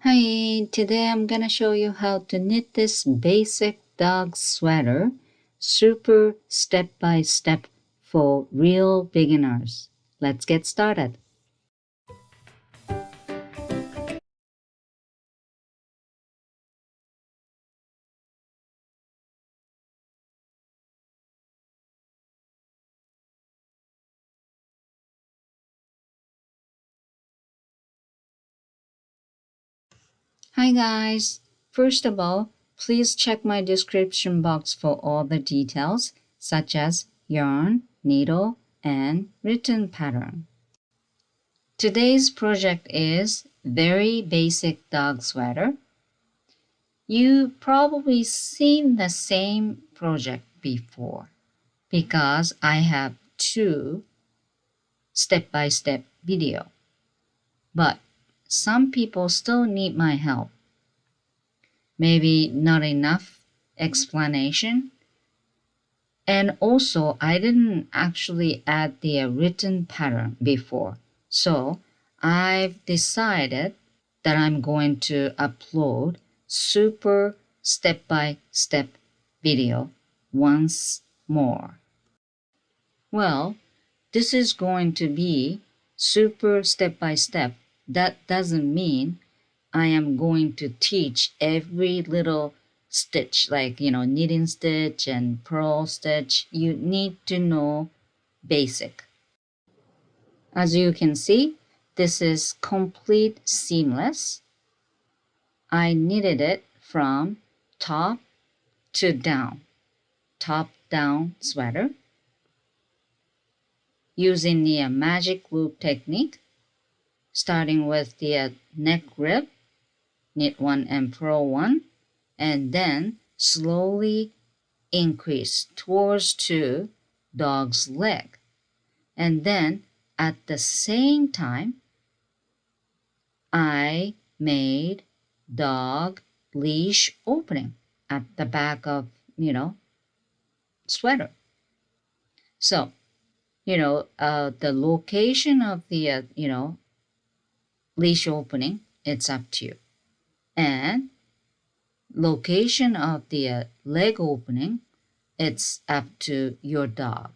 Hi, today I'm gonna show you how to knit this basic dog sweater, super step by step for real beginners. Let's get started. Hi guys! First of all, please check my description box for all the details such as yarn, needle, and written pattern. Today's project is very basic dog sweater. You probably seen the same project before because I have two step-by-step video. But some people still need my help. Maybe not enough explanation. And also I didn't actually add the written pattern before. So I've decided that I'm going to upload super step-by-step video once more. Well, this is going to be super step-by-step. That doesn't mean I am going to teach every little stitch, like, knitting stitch and purl stitch. You need to know basic. As you can see, this is complete seamless. I knitted it from top to down, top down sweater using the magic loop technique, starting with the neck rib, knit one and purl one, and then slowly increase towards to dog's leg. And then at the same time, I made dog leash opening at the back of, sweater. So, the location of the, leash opening, it's up to you. And location of the leg opening, it's up to your dog.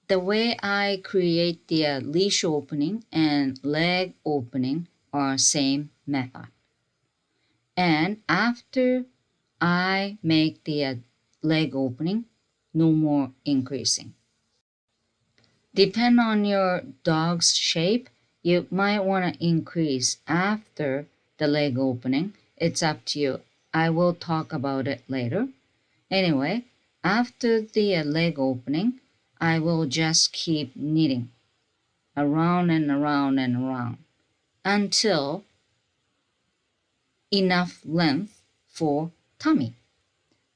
The way I create the leash opening and leg opening are same method. And after I make the leg opening, no more increasing. Depend on your dog's shape, you might want to increase after the leg opening. It's up to you. I will talk about it later. Anyway, after the leg opening, I will just keep knitting around and around and around until enough length for tummy.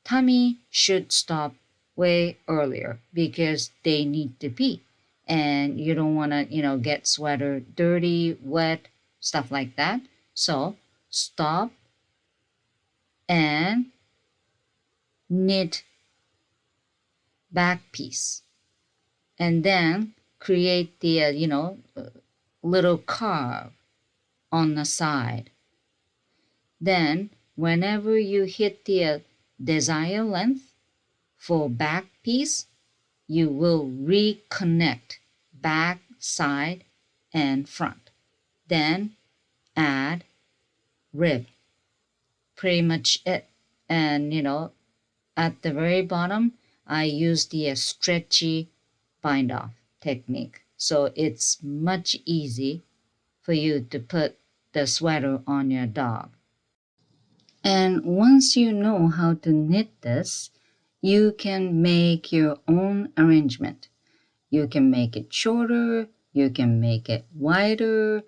Tummy should stop way earlier because they need to pee. And you don't want to, get sweater dirty, wet, stuff like that. So stop and knit back piece. And then create the, little curve on the side. Then whenever you hit the desired length for back piece, you will reconnect back, side, and front. Then add rib. Pretty much it. And at the very bottom, I use the stretchy bind off technique. So it's much easy for you to put the sweater on your dog. And once you know how to knit this, you can make your own arrangement. You can make it shorter, you can make it wider,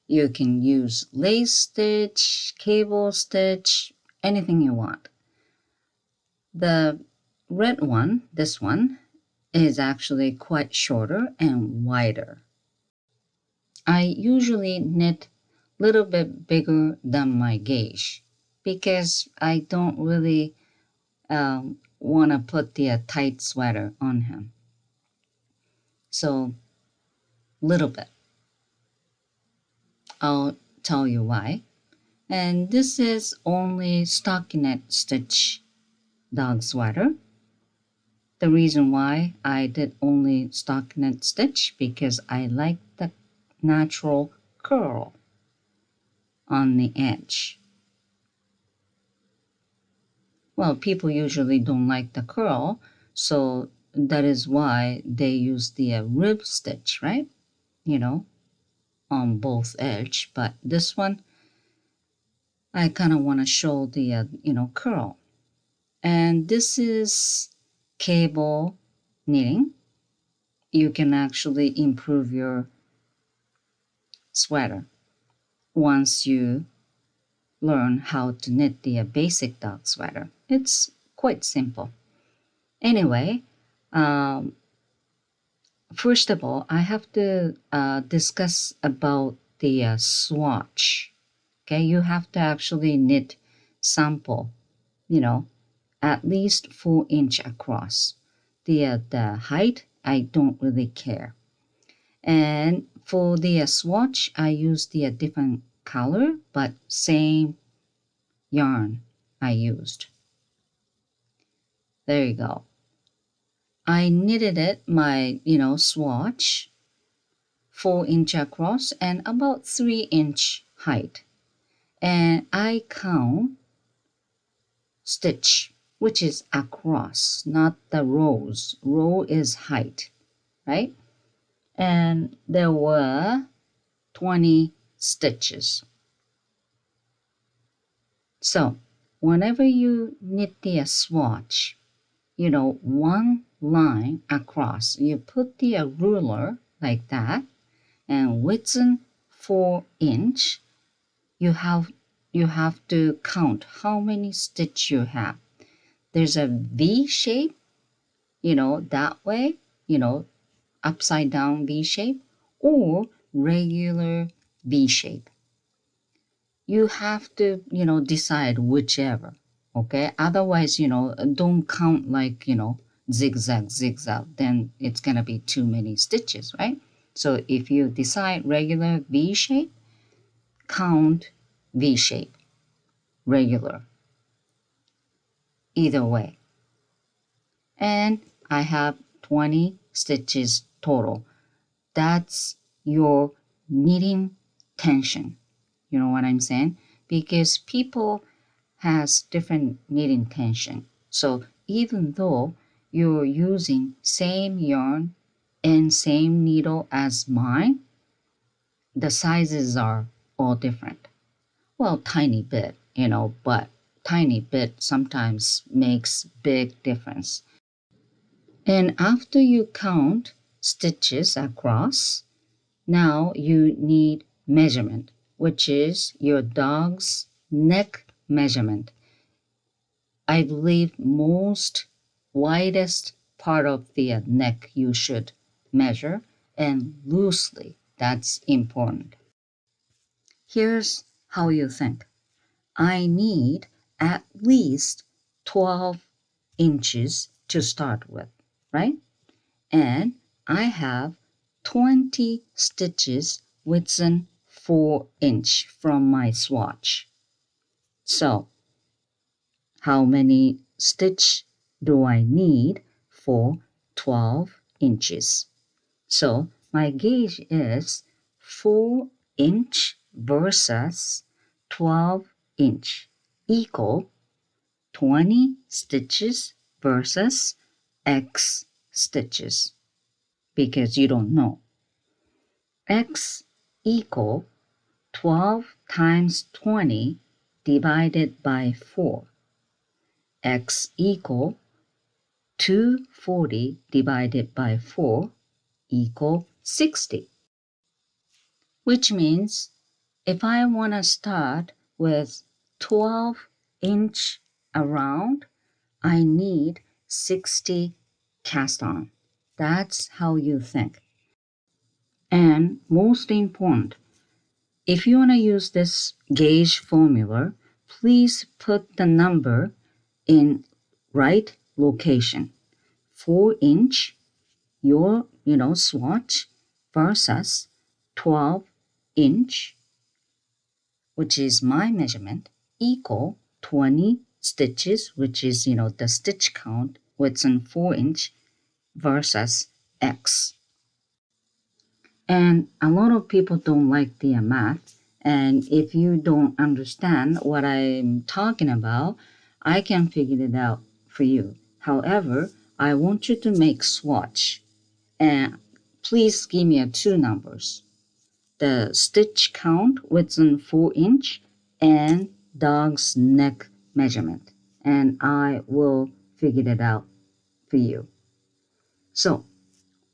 you can use lace stitch, cable stitch, anything you want. The red one, this one, is actually quite shorter and wider. I usually knit a little bit bigger than my gauge because I don't really want to put the tight sweater on him. So, little bit. I'll tell you why. And this is only stockinette stitch dog sweater. The reason why I did only stockinette stitch because I like the natural curl on the edge. Well, people usually don't like the curl, so that is why they use the rib stitch, right? You know, on both edge. But this one, I kind of want to show the, curl. And this is cable knitting. You can actually improve your sweater once you learn how to knit the basic dog sweater. It's quite simple. Anyway, first of all, I have to discuss about the swatch. Okay, you have to actually knit sample, at least 4 inch across. The height, I don't really care. And for the swatch, I use the different color, but same yarn I used. There you go. I knitted it, my, swatch, 4 inch across and about 3 inch height. And I count stitch, which is across, not the rows. Row is height, right? And there were 20 stitches. So whenever you knit the swatch, one line across, you put the ruler like that, and within 4 inch, you have to count how many stitch you have. There's a V shape, that way, upside down V shape, or regular V shape. You have to, decide whichever, okay? Otherwise, don't count like, zigzag, zigzag, then it's gonna be too many stitches, right? So if you decide regular V shape, count V shape, regular, either way. And I have 20 stitches total. That's your knitting tension. You know what I'm saying? Because people has different knitting tension. So even though you're using same yarn and same needle as mine, the sizes are all different. Well, tiny bit, but tiny bit sometimes makes big difference. And after you count stitches across, now you need measurement, which is your dog's neck measurement. I believe most widest part of the neck you should measure, and loosely. That's important. Here's how you think. I need at least 12 inches to start with, right? And I have 20 stitches within 4 inch from my swatch. So how many stitch do I need for 12 inches? So my gauge is 4 inch versus 12 inch equal 20 stitches versus X stitches, because you don't know. X equal 12 times 20 divided by 4. X equal 240 divided by 4 equal 60. Which means if I want to start with 12-inch around, I need 60 cast on. That's how you think. And most important, if you want to use this gauge formula, please put the number in right location. 4-inch, your, swatch versus 12-inch which is my measurement, equal 20 stitches, which is, the stitch count within 4-inch versus X. And a lot of people don't like the math. And if you don't understand what I'm talking about, I can figure it out for you. However, I want you to make swatch. And please give me 2 numbers. The stitch count within 4-inch and dog's neck measurement. And I will figure it out for you. So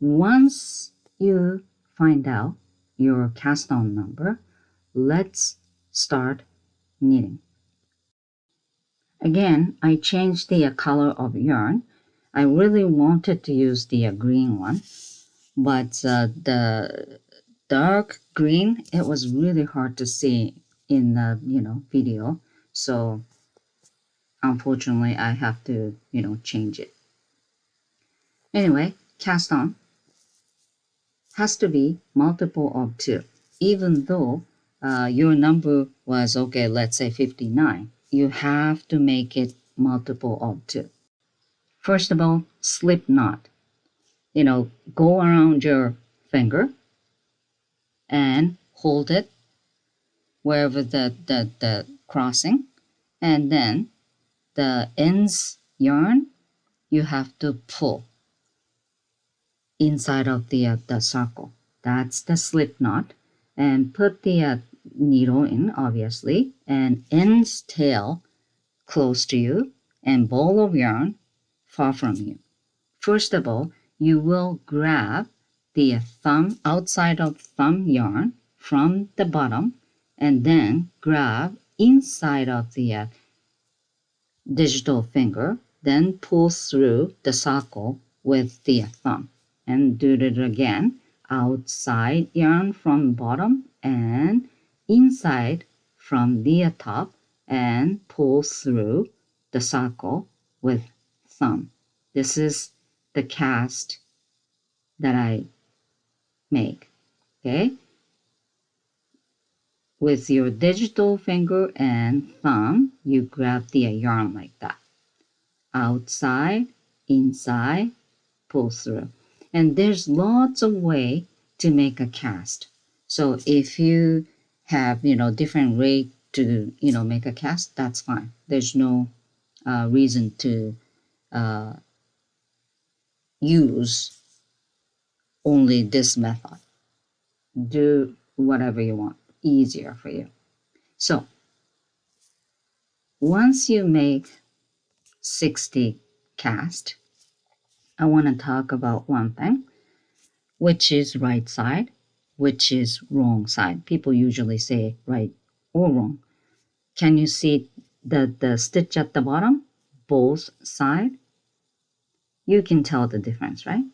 once you find out your cast on number, let's start knitting. Again, I changed the color of yarn. I really wanted to use the green one, but the dark green, it was really hard to see in the video. So unfortunately, I have to change it. Anyway, cast on has to be multiple of 2. Even though your number was, okay, let's say 59, you have to make it multiple of 2. First of all, slip knot. Go around your finger and hold it wherever the crossing, and then the ends yarn you have to pull inside of the circle. That's the slip knot. And put the needle in, obviously, and ends tail close to you and ball of yarn far from you. First of all, you will grab the thumb, outside of thumb yarn from the bottom, and then grab inside of the digital finger, then pull through the circle with the thumb. And do it again, outside yarn from bottom and inside from the top, and pull through the circle with thumb. This is the cast that I make, okay? With your digital finger and thumb, you grab the yarn like that. Outside, inside, pull through. And there's lots of way to make a cast. So if you have, different way to, make a cast, that's fine. There's no reason to use only this method. Do whatever you want, easier for you. So once you make 60 cast, I want to talk about one thing, which is right side, which is wrong side. People usually say right or wrong. Can you see the stitch at the bottom? Both side? You can tell the difference, right?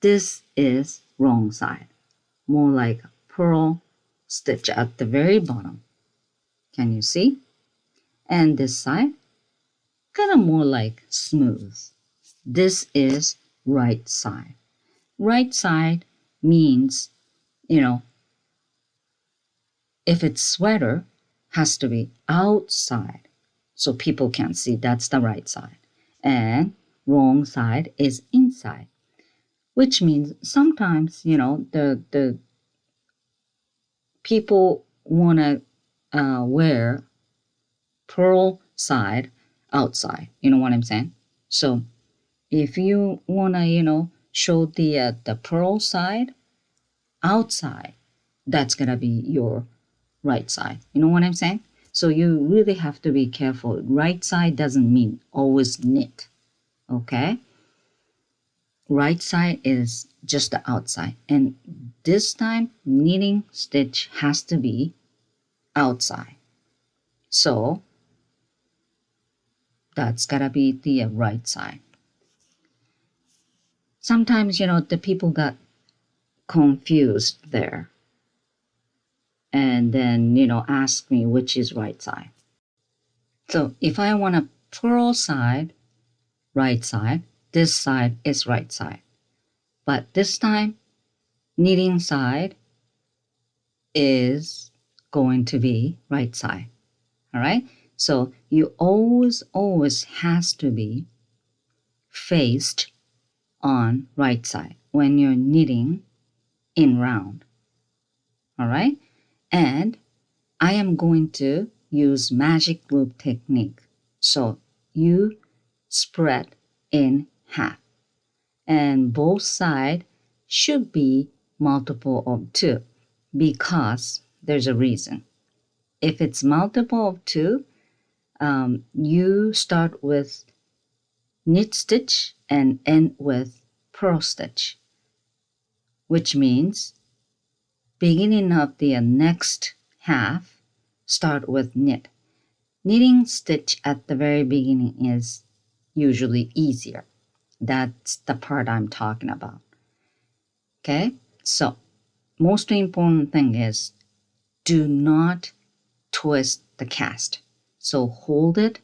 This is wrong side. More like purl stitch at the very bottom. Can you see? And this side, kind of more like smooth. This is right side. Right side means, if it's sweater, has to be outside so people can see. That's the right side. And wrong side is inside, which means sometimes, the people want to wear purl side outside. You know what I'm saying? So if you want to, show the purl side outside, that's going to be your right side. You know what I'm saying? So you really have to be careful. Right side doesn't mean always knit, okay? Right side is just the outside. And this time, knitting stitch has to be outside. So that's gotta be the right side. Sometimes, the people got confused there. And then, ask me which is right side. So if I want a purl side, right side, this side is right side. But this time, knitting side is going to be right side. All right. So you always has to be faced on right side when you're knitting in round. All right. And I am going to use magic loop technique. So you spread in half and both sides should be multiple of 2 because there's a reason. If it's multiple of 2, you start with knit stitch and end with purl stitch, which means beginning of the next half, start with knit. Knitting stitch at the very beginning is usually easier. That's the part I'm talking about. Okay, so most important thing is do not twist the cast. So hold it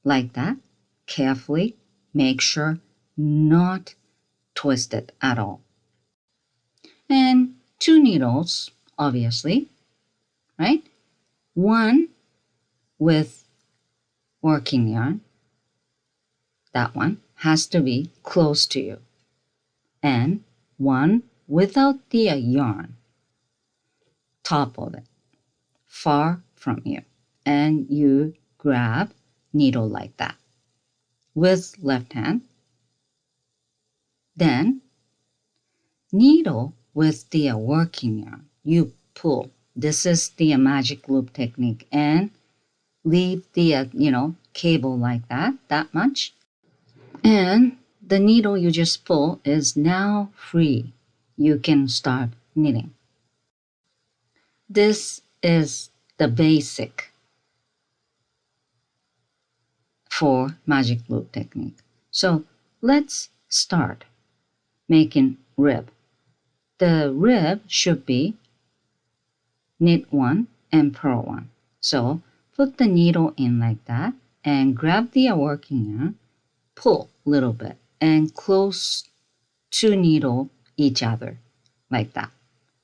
like that carefully. Make sure not twist it at all. And 2 needles, obviously, right? One with working yarn, that one has to be close to you, and one without the yarn, top of it, far from you, and you grab needle like that with left hand, then needle with the working yarn, you pull. This is the magic loop technique, and leave the cable like that much, and the needle you just pull is now free. You can start knitting. This is the basic for magic loop technique. So let's start making rib. The rib should be knit 1 and purl 1. So put the needle in like that and grab the working yarn, pull a little bit and close 2 needle each other like that.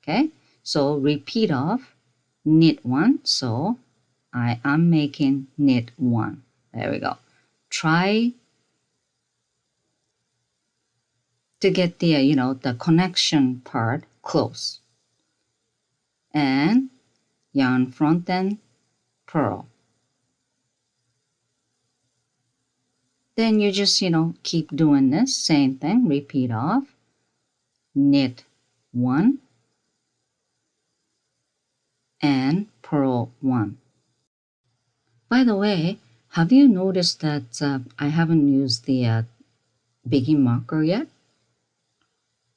Okay, so repeat off knit 1. So I am making knit 1. There we go. Try to get the the connection part close, and yarn front and purl. Then you just keep doing this same thing. Repeat off knit 1 and purl 1. By the way, have you noticed that I haven't used the begging marker yet?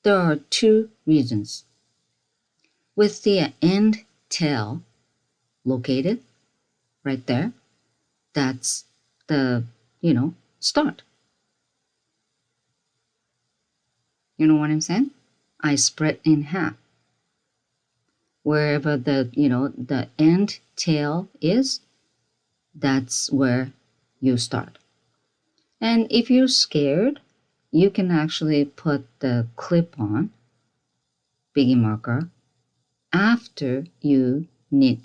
There are 2 reasons. With the end tail located right there, that's the start. You know what I'm saying? I spread in half. Wherever the end tail is, that's where you start. And if you're scared, you can actually put the clip-on begging marker after you knit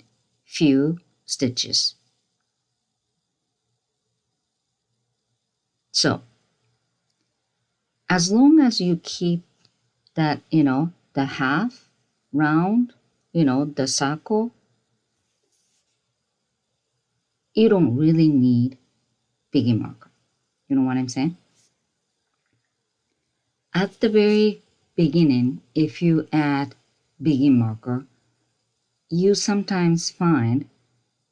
few stitches. So as long as you keep that the half round, the circle, you don't really need begging marker. You know what I'm saying? At the very beginning, if you add begging marker, you sometimes find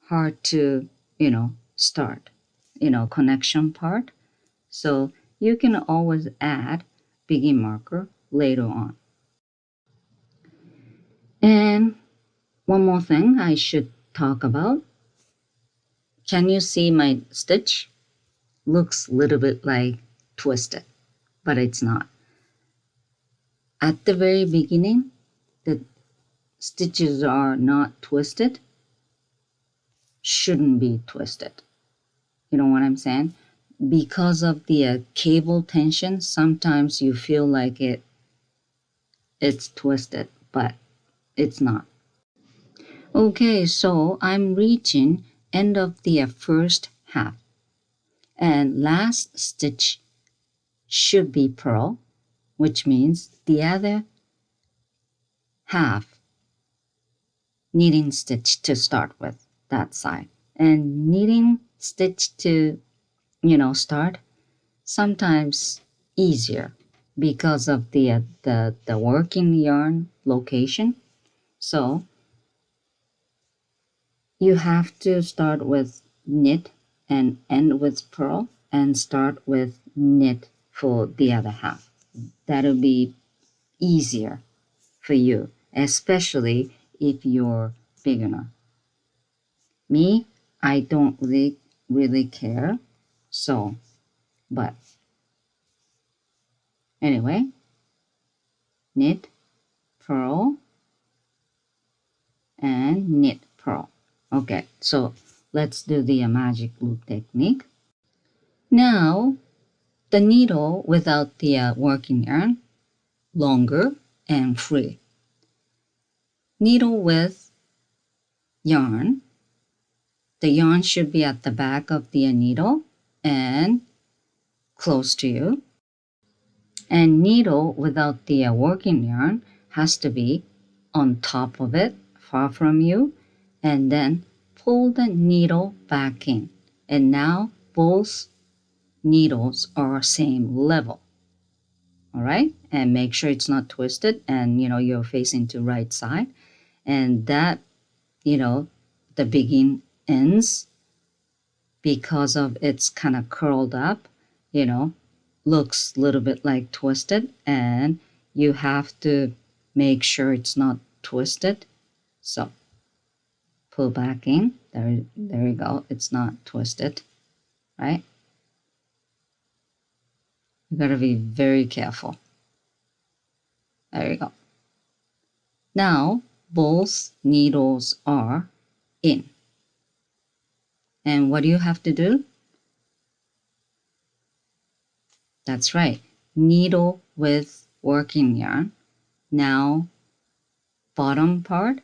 hard to start connection part. So you can always add begging marker later on. And one more thing I should talk about. Can you see my stitch? Looks a little bit like twisted, but it's not. At the very beginning, the stitches are not twisted, shouldn't be twisted. You know what I'm saying? Because of the cable tension, sometimes you feel like it's twisted, but it's not. Okay, so I'm reaching end of the first half, and last stitch should be purl, which means the other half knitting stitch to start with, that side. And knitting stitch to, start sometimes easier because of the working yarn location. So you have to start with knit and end with purl, and start with knit for the other half. That'll be easier for you, especially if you're beginner. Me, I don't really care. So, but anyway, knit, purl, and knit, purl. Okay, so let's do the magic loop technique. Now, the needle without the working yarn, longer and free. Needle with yarn. The yarn should be at the back of the needle and close to you. And needle without the working yarn has to be on top of it, far from you, and then pull the needle back in. And now both needles are same level. All right, and make sure it's not twisted, and you're facing to right side, and that the begin ends, because of it's kind of curled up, looks a little bit like twisted, and you have to make sure it's not twisted. So pull back in. There you go. It's not twisted, right? You gotta be very careful. There you go. Now both needles are in. And what do you have to do? That's right. Needle with working yarn. Now bottom part,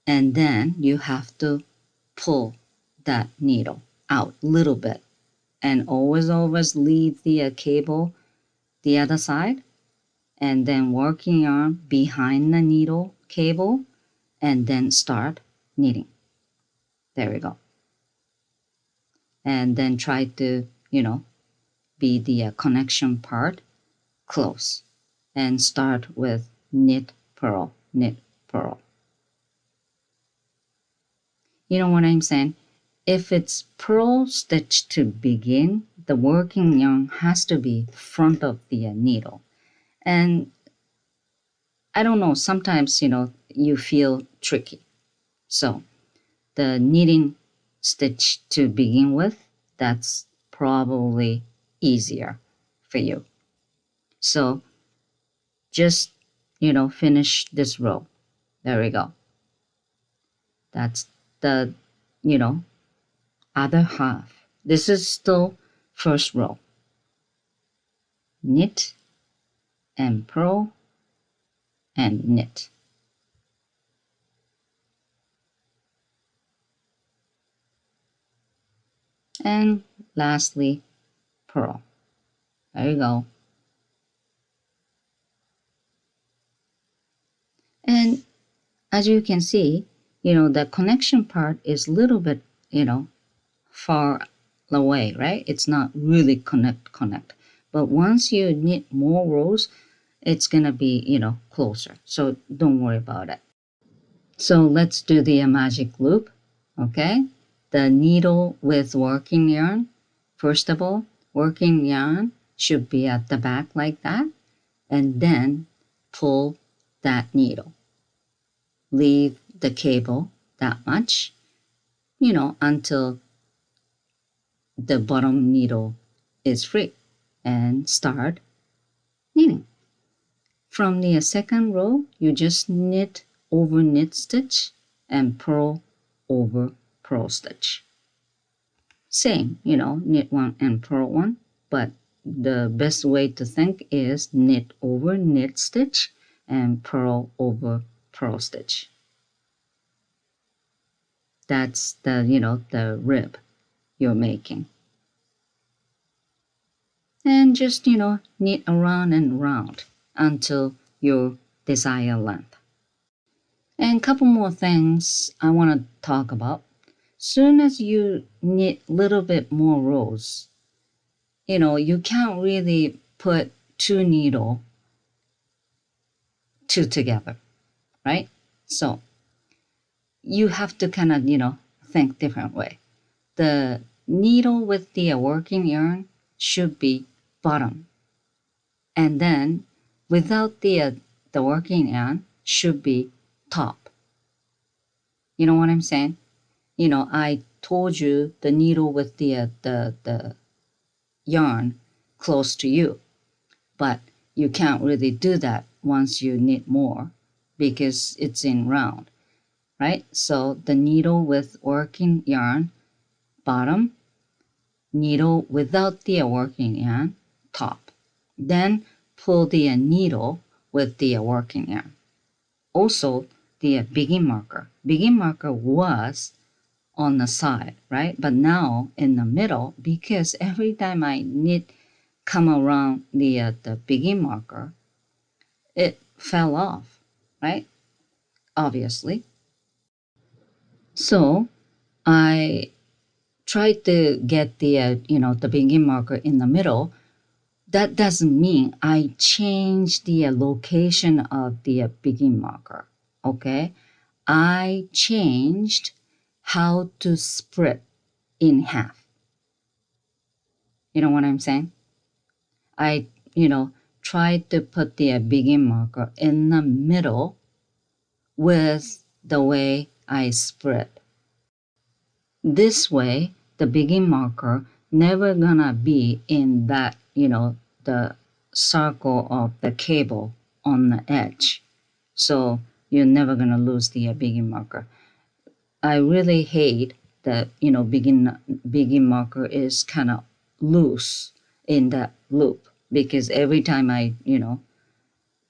and then you have to pull that needle out a little bit, and always leave the cable the other side, and then working yarn behind the needle cable, and then start knitting. There we go. And then try to be the connection part close, and start with knit, purl, knit, purl. You know what I'm saying? If it's purl stitch to begin, the working yarn has to be front of the needle. And I don't know, sometimes, you feel tricky. So the knitting stitch to begin with, that's probably easier for you. So just, finish this row. There we go. That's the, other half. This is still first row. Knit and purl and knit. And lastly, purl. There you go. And as you can see, the connection part is a little bit, far away, right? It's not really connect. But once you knit more rows, it's gonna be, closer. So don't worry about it. So let's do the magic loop, okay? The needle with working yarn. First of all, working yarn should be at the back like that, and then pull that needle. Leave the cable that much, until the bottom needle is free, and start knitting. From the second row, you just knit over knit stitch and purl over purl stitch. Same, knit one and purl one, but the best way to think is knit over knit stitch and purl over purl stitch. That's the rib you're making. And just, knit around and around until your desired length. And a couple more things I want to talk about. Soon as you knit a little bit more rows, you can't really put two needle two together, right? So you have to kind of, think different way. The needle with the working yarn should be bottom. And then without the working yarn should be top. You know what I'm saying? I told you the needle with the yarn close to you, but you can't really do that once you knit more because it's in round, right? So the needle with working yarn, bottom, needle without the working yarn, top. Then pull the needle with the working yarn. Also, the begin marker. Begin marker was on the side, right? But now in the middle, because every time I knit come around the begin marker, it fell off, right? Obviously. So I tried to get the begin marker in the middle. That doesn't mean I changed the location of the begin marker, okay? I changed how to split in half. You know what I'm saying? I, tried to put the begin marker in the middle with the way I split. This way, the begin marker never gonna be in that, the circle of the cable on the edge. So you're never gonna lose the begin marker. I really hate that, begin marker is kind of loose in that loop because every time I,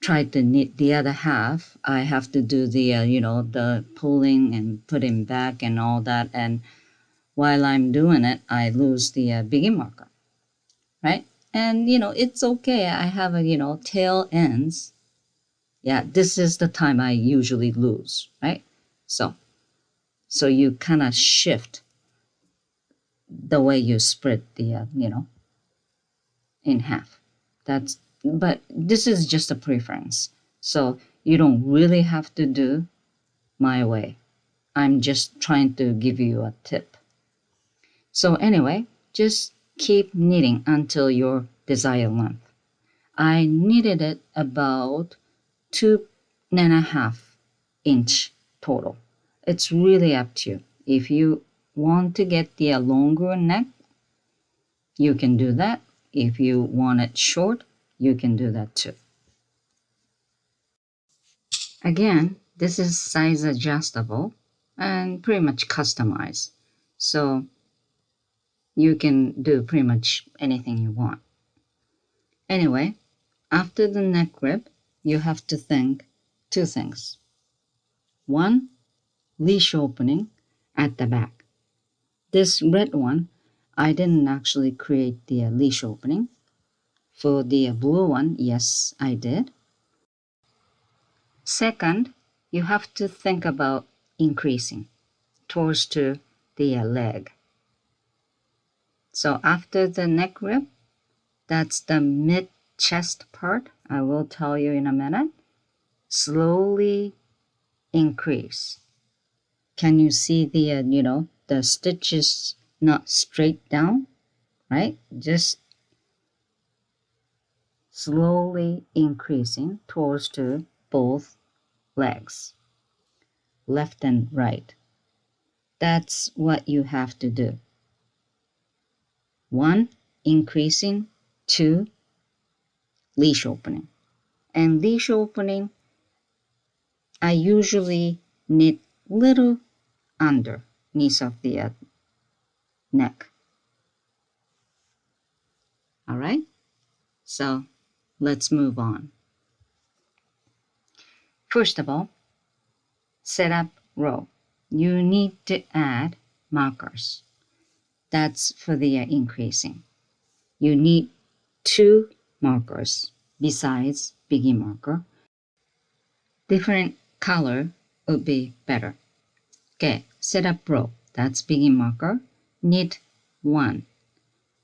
try to knit the other half, I have to do the, the pulling and putting back and all that. And while I'm doing it, I lose the begin marker, right? And, it's okay. I have a, tail ends. Yeah, this is the time I usually lose, right? So you kind of shift the way you split the, in half. But this is just a preference. So you don't really have to do my way. I'm just trying to give you a tip. So anyway, just keep knitting until your desired length. I knitted it about 2.5 inch total. It's really up to you. If you want to get the longer neck, you can do that. If you want it short, you can do that too. Again, this is size adjustable and pretty much customized. So you can do pretty much anything you want. Anyway, after the neck rib, you have to think two things. One, leash opening at the back. This red one, I didn't actually create the leash opening. For the blue one, yes, I did. Second, you have to think about increasing towards to the leg. So after the neck rib, that's the mid chest part. I will tell you in a minute. Slowly increase. Can you see the, the stitches not straight down, right? Just slowly increasing towards to both legs, left and right. That's what you have to do. One, increasing. Two, leash opening. And leash opening, I usually knit little underneath of the neck. All right, so let's move on. First of all, setup row, you need to add markers. That's for the increasing. You need 2 markers besides biggie marker. Different color would be better. Okay, setup row, that's biggie marker. Knit 1.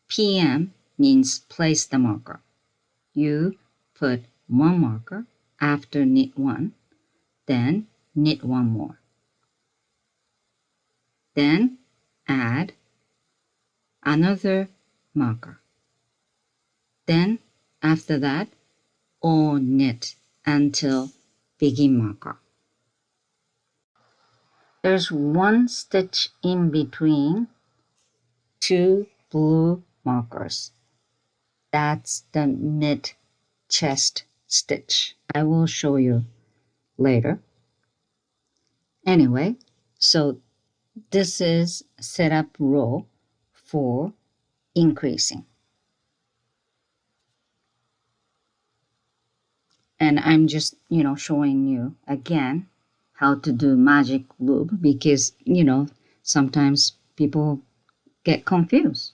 PM means place the marker. You put 1 marker after knit 1, then knit 1 more. Then add another marker. Then after that, all knit until biggie marker. There's 1 stitch in between 2 blue markers. That's the mid chest stitch. I will show you later. Anyway, so this is setup row for increasing. And I'm just, showing you again how to do magic loop because, sometimes people get confused.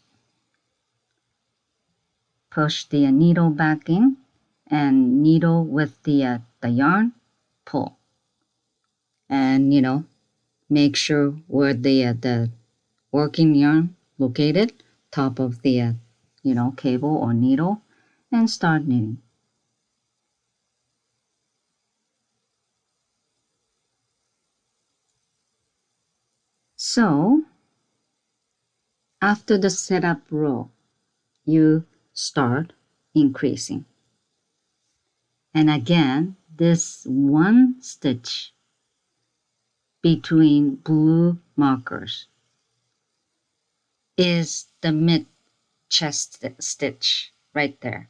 Push the needle back in and needle with the yarn, pull. And, make sure where the working yarn located, top of the, cable or needle, and start knitting. So, after the setup row, you start increasing. And again, this 1 stitch between blue markers is the mid chest stitch right there.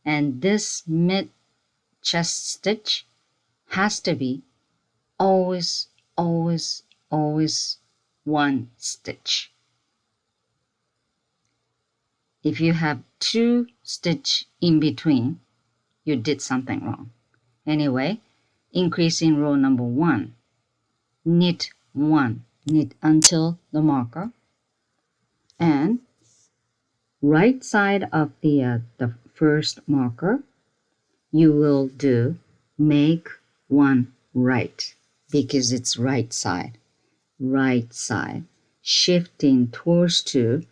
And this mid chest stitch has to be always, always, always 1 stitch. If you have 2 stitch in between, you did something wrong. Anyway, increasing row number 1, knit 1, knit until the marker, and right side of the first marker, you will do make 1 right because it's right side, shifting towards to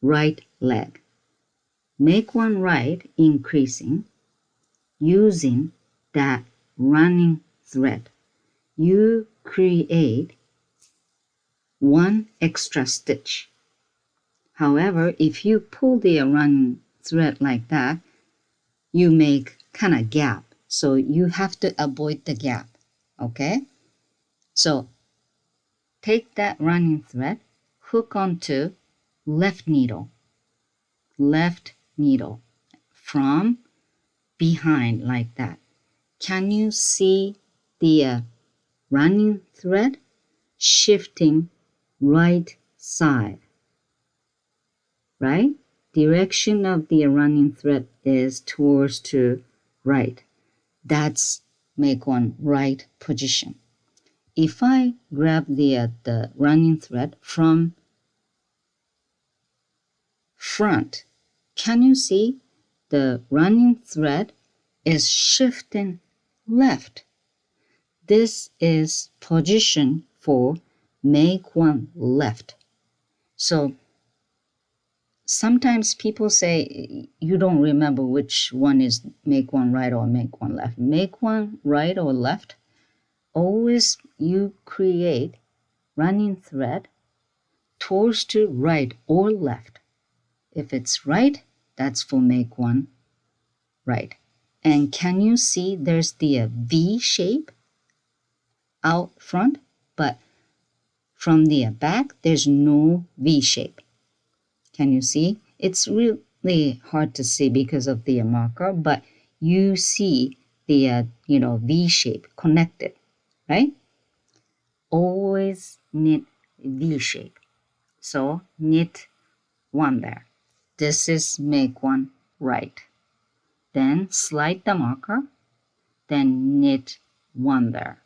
right leg. Make 1 right, increasing, using that running thread. You create 1 extra stitch. However, if you pull the running thread like that, you make kind of gap. So you have to avoid the gap, okay? So take that running thread, hook onto left needle from behind like that. Can you see the running thread shifting right side, right? Direction of the running thread is towards to right. That's make 1 right position. If I grab the running thread from front, can you see the running thread is shifting left? This is position for make 1 left. So sometimes people say you don't remember which one is make 1 right or make 1 left. Make 1 right or left, always you create running thread towards to right or left. If it's right, that's for make 1 right. And can you see there's the V shape out front, but from the back, there's no V shape. Can you see? It's really hard to see because of the marker, but you see the, V shape connected, right? Always knit V shape. So knit 1 there. This is make 1 right. Then slide the marker, then knit 1 there.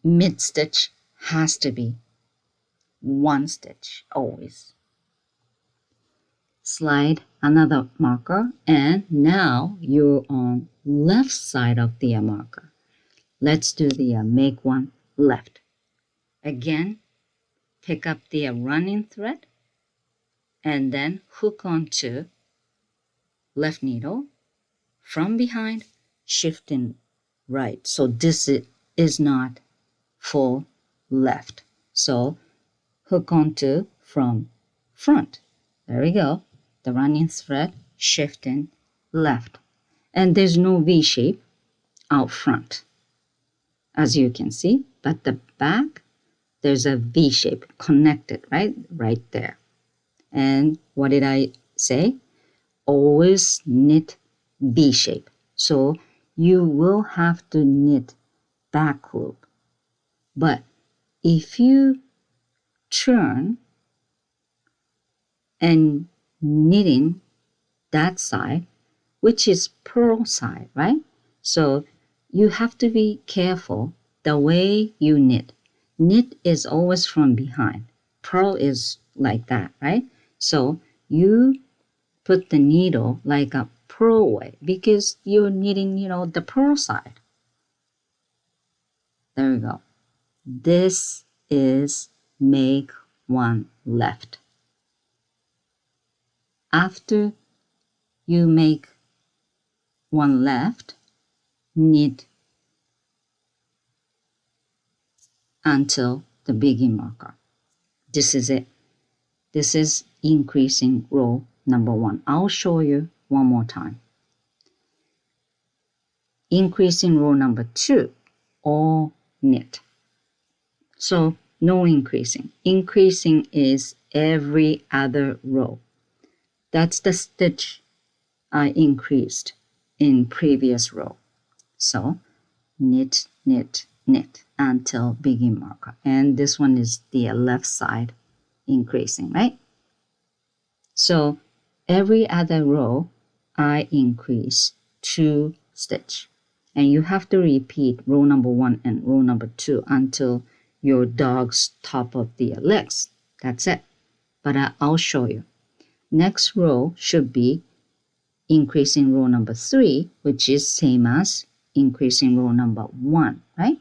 mid stitch has to be 1 stitch always. Slide another marker, and now you're on left side of the marker. Let's do the make one left. Again, pick up the running thread and then hook onto left needle from behind, shifting right. So this is not full left. So hook onto from front. There we go. The running thread shifting left. And there's no V shape out front, as you can see, but the back, there's a V shape connected right there. And what did I say? Always knit V shape. So you will have to knit back loop. But if you turn and knitting that side, which is purl side, right? So you have to be careful the way you knit. Knit is always from behind. Purl is like that, right? So you put the needle like a purl way because you're knitting, the purl side. There we go. This is make one left. After you make one left, knit until the begin marker. This is it. This is increasing row number 1. I'll show you one more time. Increasing row number 2, all knit. So no increasing. Increasing is every other row. That's the stitch I increased in previous row. So knit, knit, knit until begin marker. And this one is the left side increasing, right? So every other row I increase 2 stitch. And you have to repeat row number 1 and row number 2 until your dog's top of the legs. That's it. But I'll show you. Next row should be increasing row number 3, which is same as increasing row number 1, right?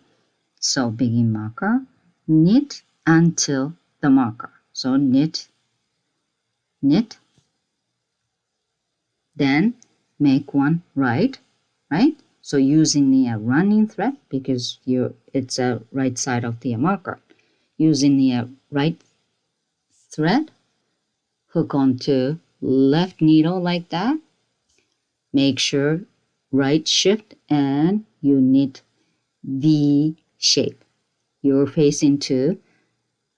So begin marker, knit until the marker. So knit, knit, then make one right? So using the running thread because it's a right side of the marker. Using the right thread, hook onto left needle like that. Make sure right shift and you knit V shape. You're facing to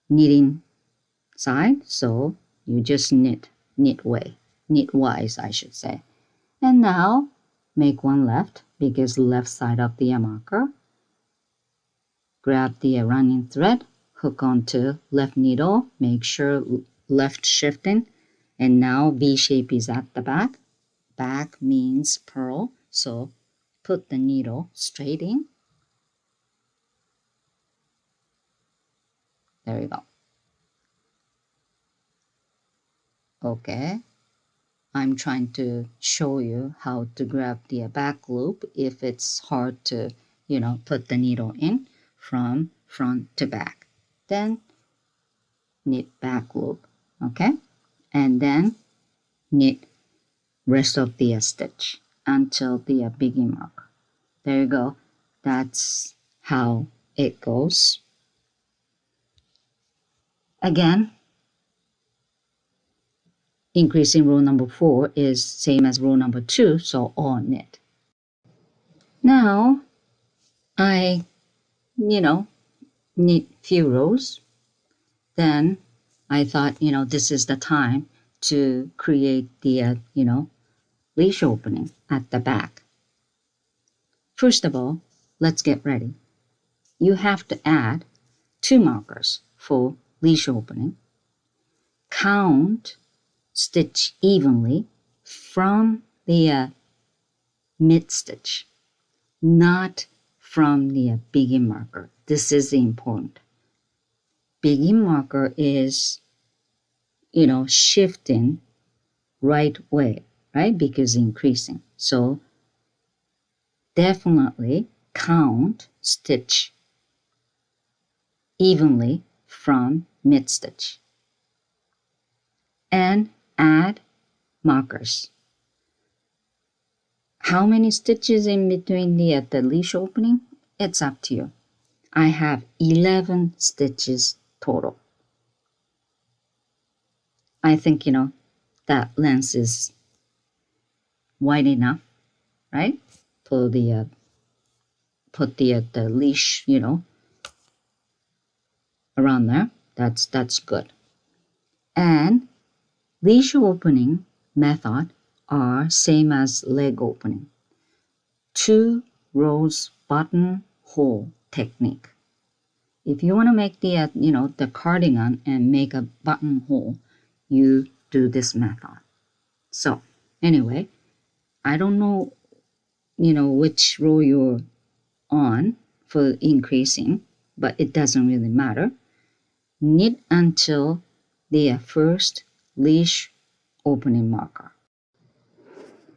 knitting side, so you just knit wise, I should say. And now make one left because left side of the marker. Grab the running thread, hook onto left needle, make sure left shifting, and now V shape is at the back. Back means purl, so put the needle straight in. There we go. Okay, I'm trying to show you how to grab the back loop if it's hard to, put the needle in from front to back. Then knit back loop, okay? And then knit rest of the stitch until the begin mark. There you go. That's how it goes. Again, increasing row number 4 is same as row number 2, so all knit. Now, I, knit few rows. Then I thought, this is the time to create the, leash opening at the back. First of all, let's get ready. You have to add 2 markers for leash opening. Count stitch evenly from the mid stitch, not from the begin marker. This is important. Begin marker is, shifting right way, right? Because increasing. So definitely count stitch evenly from mid stitch and add markers. How many stitches in between the leash opening? It's up to you. I have 11 stitches total. I think, that length is wide enough, right? For the put the leash, around there. That's good. And leash opening method are same as leg opening. 2 rows buttonhole technique. If you want to make the the cardigan and make a buttonhole, you do this method. So anyway, I don't know which row you're on for increasing, but it doesn't really matter. Knit until the first leash opening marker.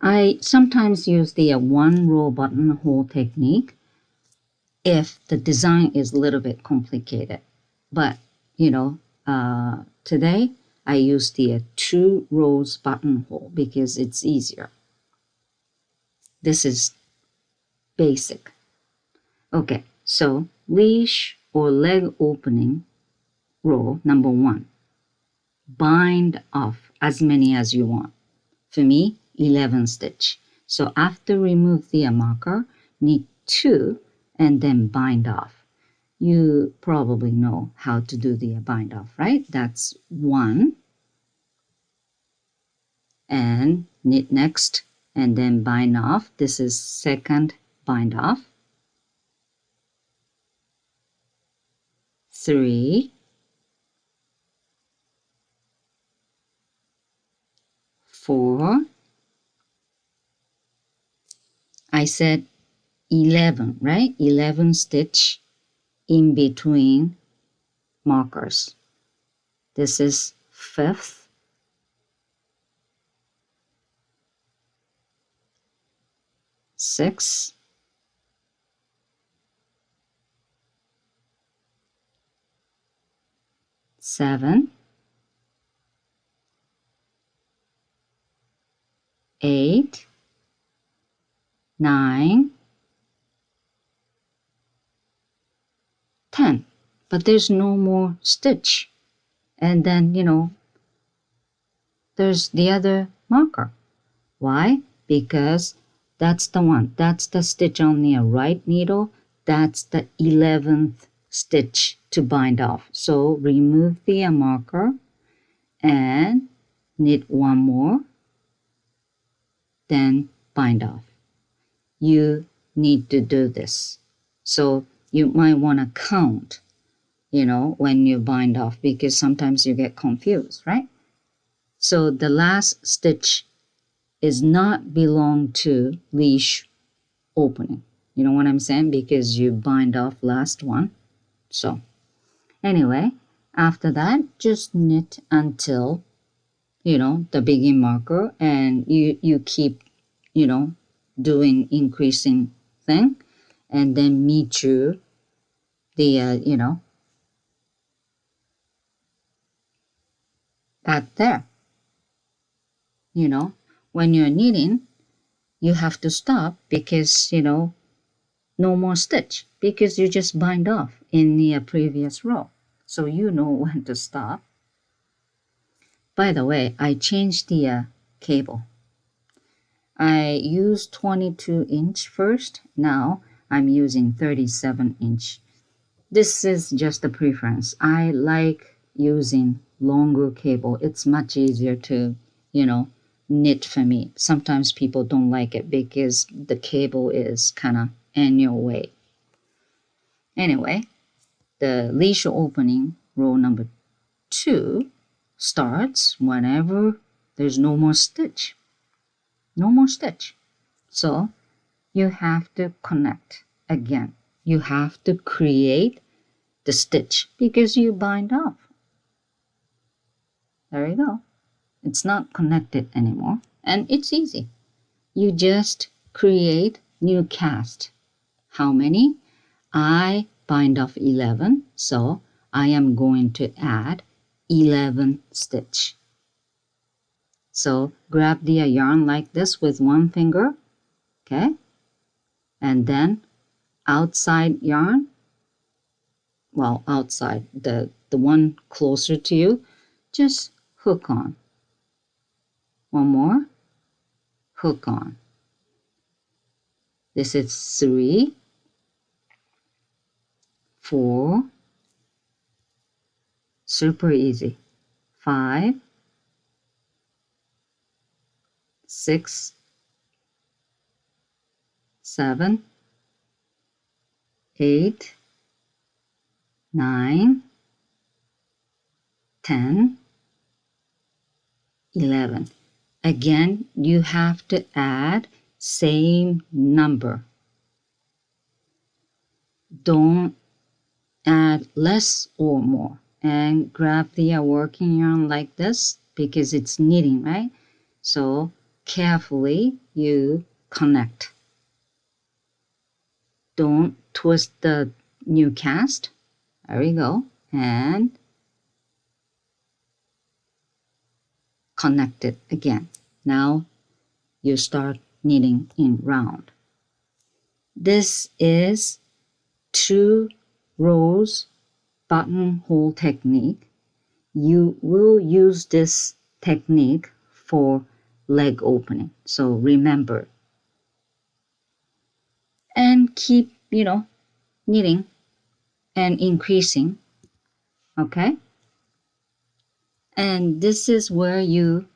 I sometimes use the 1 row buttonhole technique if the design is a little bit complicated. But, today I use the 2 rows buttonhole because it's easier. This is basic. Okay, so leash or leg opening row number 1. Bind off as many as you want. For me, 11 stitch. So after remove the marker, knit 2 and then bind off. You probably know how to do the bind off, right? That's 1 and knit next and then bind off. This is second bind off. 3, 4, I said 11, right? 11 stitch in between markers. This is 5th, 6th, 7, 8, 9, 10. But there's no more stitch. And then, there's the other marker. Why? Because that's the one. That's the stitch on the right needle. That's the 11th stitch to bind off. So remove the marker and knit 1 more, then bind off. You need to do this. So you might want to count, when you bind off, because sometimes you get confused, right? So the last stitch is not belong to leash opening. You know what I'm saying? Because you bind off last one. So anyway, after that, just knit until, the begin marker, and you keep, doing increasing thing, and then meet you the, back there. When you're knitting, you have to stop because, no more stitch because you just bind off in the previous row. So you know when to stop. By the way, I changed the cable. I used 22-inch first. Now I'm using 37-inch. This is just a preference. I like using longer cable. It's much easier to, knit for me. Sometimes people don't like it because the cable is kind of in your way. Anyway, the leash opening row number 2 starts whenever there's no more stitch. No more stitch. So you have to connect again. you have to create the stitch because you bind off. There you go. It's not connected anymore, and it's easy. You just create new cast. How many? I bind off 11, so I am going to add 11 stitch. So grab the yarn like this with one finger, okay? And then outside yarn, well, outside, the one closer to you, just hook on. One more, hook on. This is 3, 4, super easy, 5, 6, 7, 8, 9, 10, 11. Again, you have to add same number. Don't add less or more. And grab the working yarn like this because it's knitting, right? So carefully you connect. Don't twist the new cast. There we go. And connect it again. Now you start knitting in round. This is 2 rows buttonhole technique. You will use this technique for leg opening. So remember. And keep, knitting and increasing. Okay? And this is where you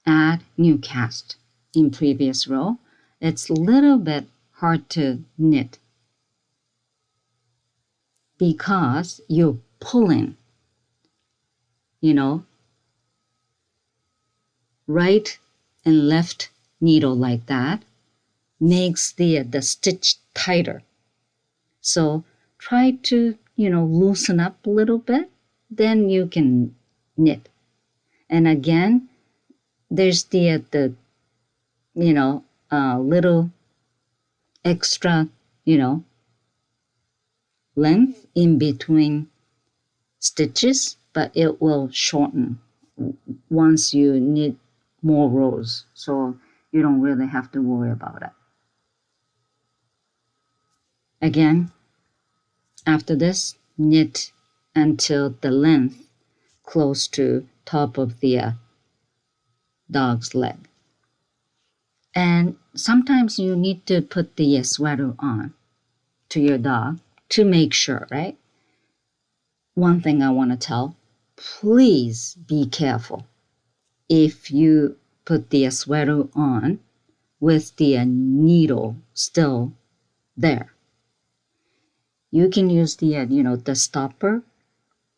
add new cast in previous row. It's a little bit hard to knit because you're pulling, right and left needle like that makes the stitch tighter. So try to, loosen up a little bit, then you can knit. And again, there's the little extra, length in between stitches, but it will shorten once you knit more rows. So you don't really have to worry about it. Again, after this, knit until the length close to top of the dog's leg. And sometimes you need to put the sweater on to your dog to make sure, right? One thing I want to tell, please be careful if you put the sweater on with the needle still there. You can use the, the stopper,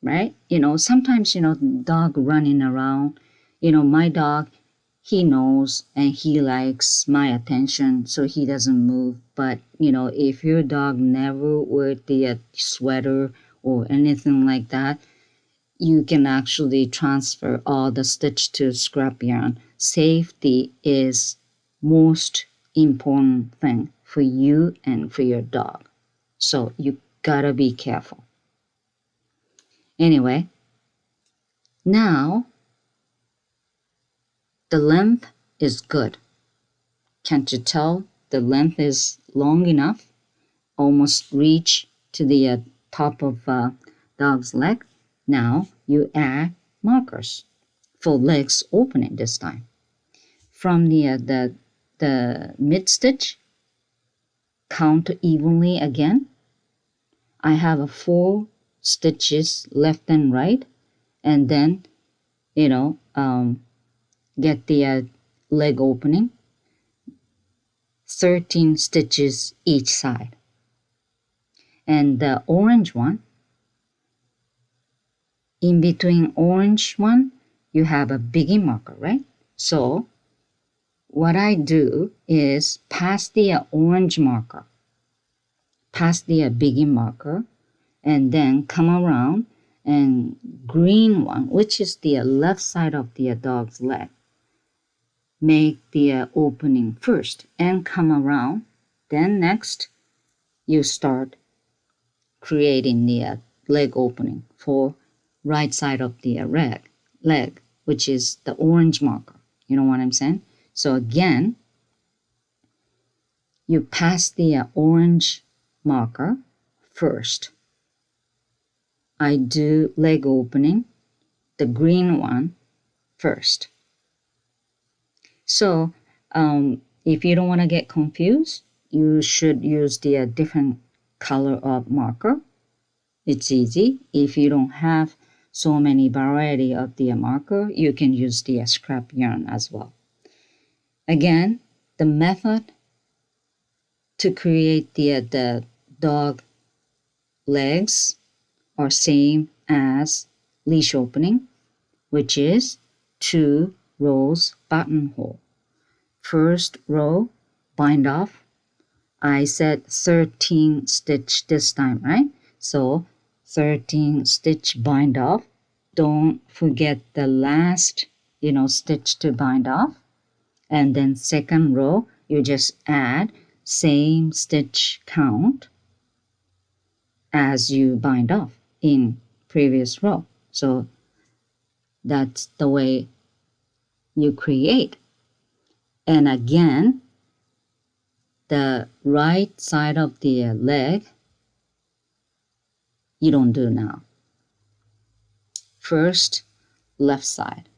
right? Sometimes, dog running around, my dog, he knows and he likes my attention, so he doesn't move. But, if your dog never wear the sweater or anything like that, you can actually transfer all the stitch to scrap yarn. Safety is most important thing for you and for your dog. So you gotta be careful. Anyway, now the length is good. Can't you tell the length is long enough? Almost reach to the top of dog's leg. Now you add markers for legs opening this time. From the mid stitch, count evenly again. I have 4 stitches left and right, and then get the leg opening. 13 stitches each side. And the orange one, in between orange one, you have a biggie marker, right? So what I do is pass the orange marker pass the begin marker, and then come around and green one, which is the left side of the dog's leg. Make the opening first and come around. Then next, you start creating the leg opening for right side of the leg, which is the orange marker. You know what I'm saying? So again, you pass the orange marker first. I do leg opening, the green one first. So if you don't want to get confused, you should use the different color of marker. It's easy. If you don't have so many variety of the marker, you can use the scrap yarn as well. Again, the method to create the dog legs are same as leash opening, which is 2 rows buttonhole. First row, bind off. I said 13 stitch this time, right? So 13 stitch bind off. Don't forget the last, stitch to bind off. And then second row, you just add same stitch count as you bind off in previous row. So that's the way you create. And again, the right side of the leg, you don't do now. First, left side.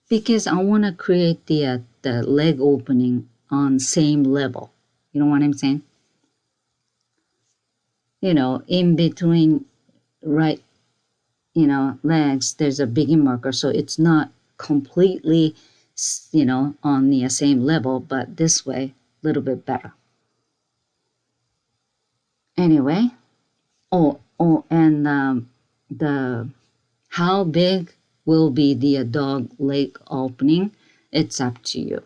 Because I want to create the leg opening on same level. You know what I'm saying? In between right, legs, there's a begin marker. So it's not completely, on the same level, but this way, a little bit better. Anyway, and the how big will be the dog leg opening, it's up to you.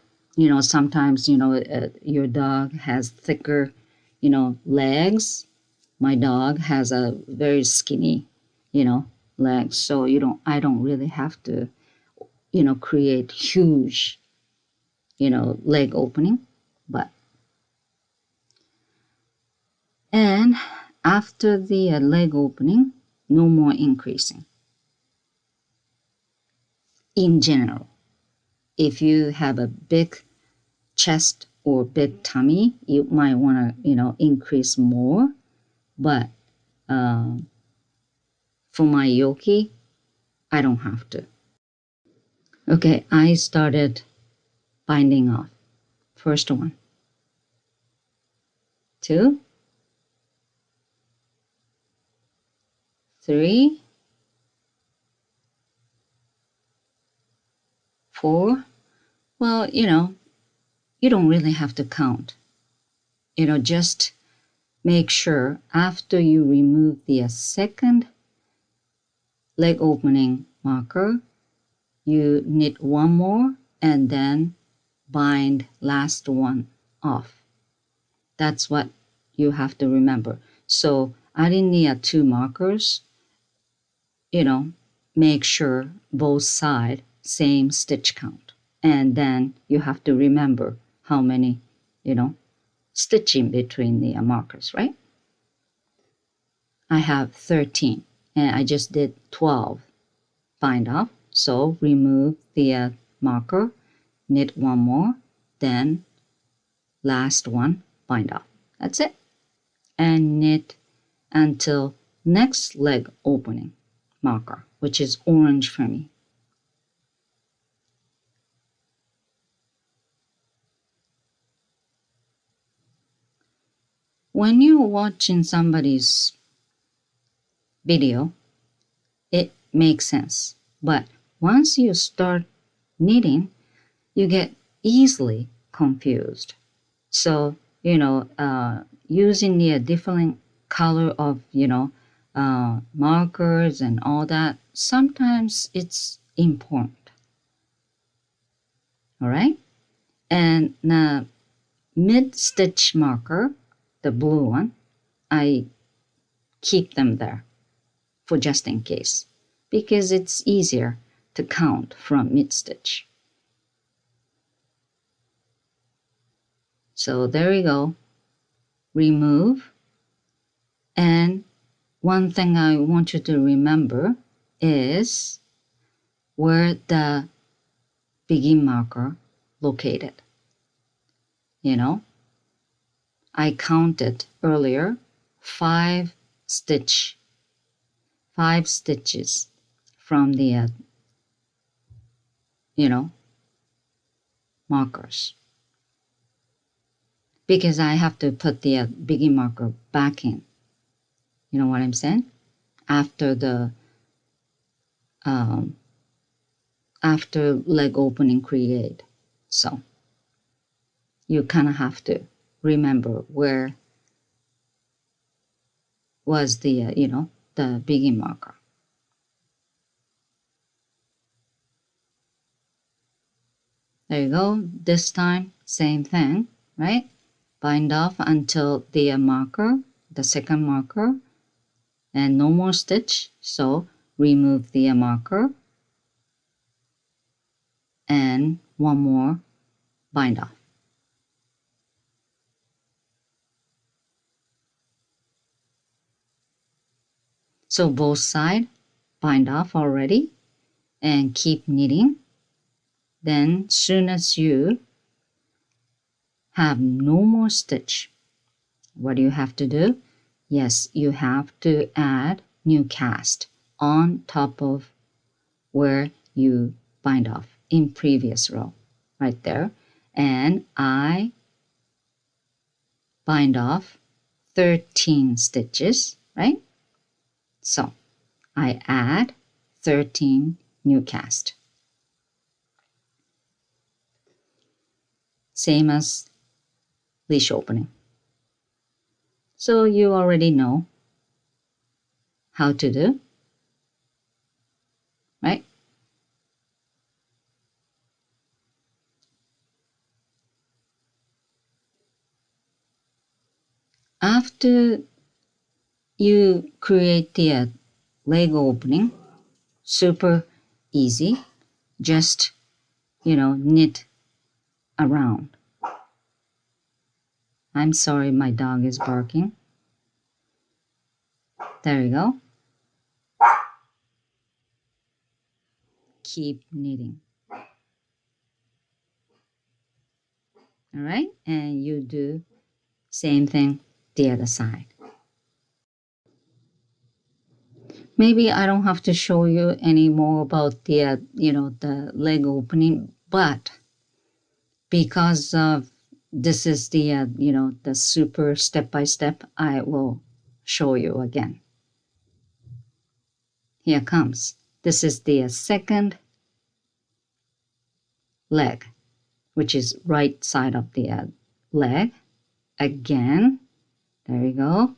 Sometimes, your dog has thicker, legs. My dog has a very skinny, legs. So I don't really have to, create huge, leg opening. And after the leg opening, no more increasing. In general, if you have a big chest or big tummy, you might want to, increase more. But for my yoki, I don't have to. Okay, I started binding off. First one, 2, 3, 4. Well, you don't really have to count. Just make sure after you remove the second leg opening marker, you knit one more and then bind last one off. That's what you have to remember. So adding the 2 markers, make sure both sides same stitch count. And then you have to remember how many, stitching between the markers, right? I have 13 and I just did 12 bind off. So remove the marker, knit one more, then last one bind off. That's it. And knit until next leg opening marker, which is orange for me. When you're watching somebody's video, it makes sense. But once you start knitting, you get easily confused. So, using the different color of, markers and all that, sometimes it's important. All right? And the mid-stitch marker, the blue one, I keep them there for just in case, because it's easier to count from mid-stitch. So there we go. Remove. And one thing I want you to remember is where the begin marker located. You know, I counted earlier 5 stitches from the, markers. Because I have to put the begin marker back in. You know what I'm saying? After the after leg opening create. So you kind of have to remember where was the the begin marker. There you go. This time same thing, right? Bind off until the marker, the second marker, and no more stitch. So remove the marker and one more bind off. So both sides bind off already and keep knitting. Then soon as you have no more stitch, what do you have to do? Yes, you have to add new cast on top of where you bind off in previous row, right there. And I bind off 13 stitches, right? So I add 13 new cast. Same as leash opening. So you already know how to do, right? After you create the leg opening, super easy. Just, knit around. I'm sorry, my dog is barking. There you go. Keep knitting. All right, and you do same thing the other side. Maybe I don't have to show you any more about the, the leg opening, but because of this is the, the super step-by-step, I will show you again. Here comes. This is the second leg, which is right side of the leg. Again, there you go.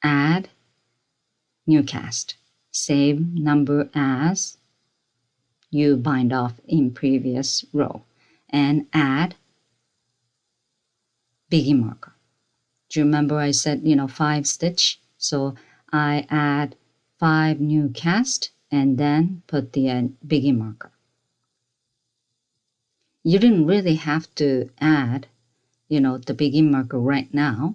Add new cast. Same number as you bind off in previous row. And add begin marker. Do you remember I said, 5 stitch? So I add 5 new cast and then put the begin marker. You didn't really have to add, the begin marker right now,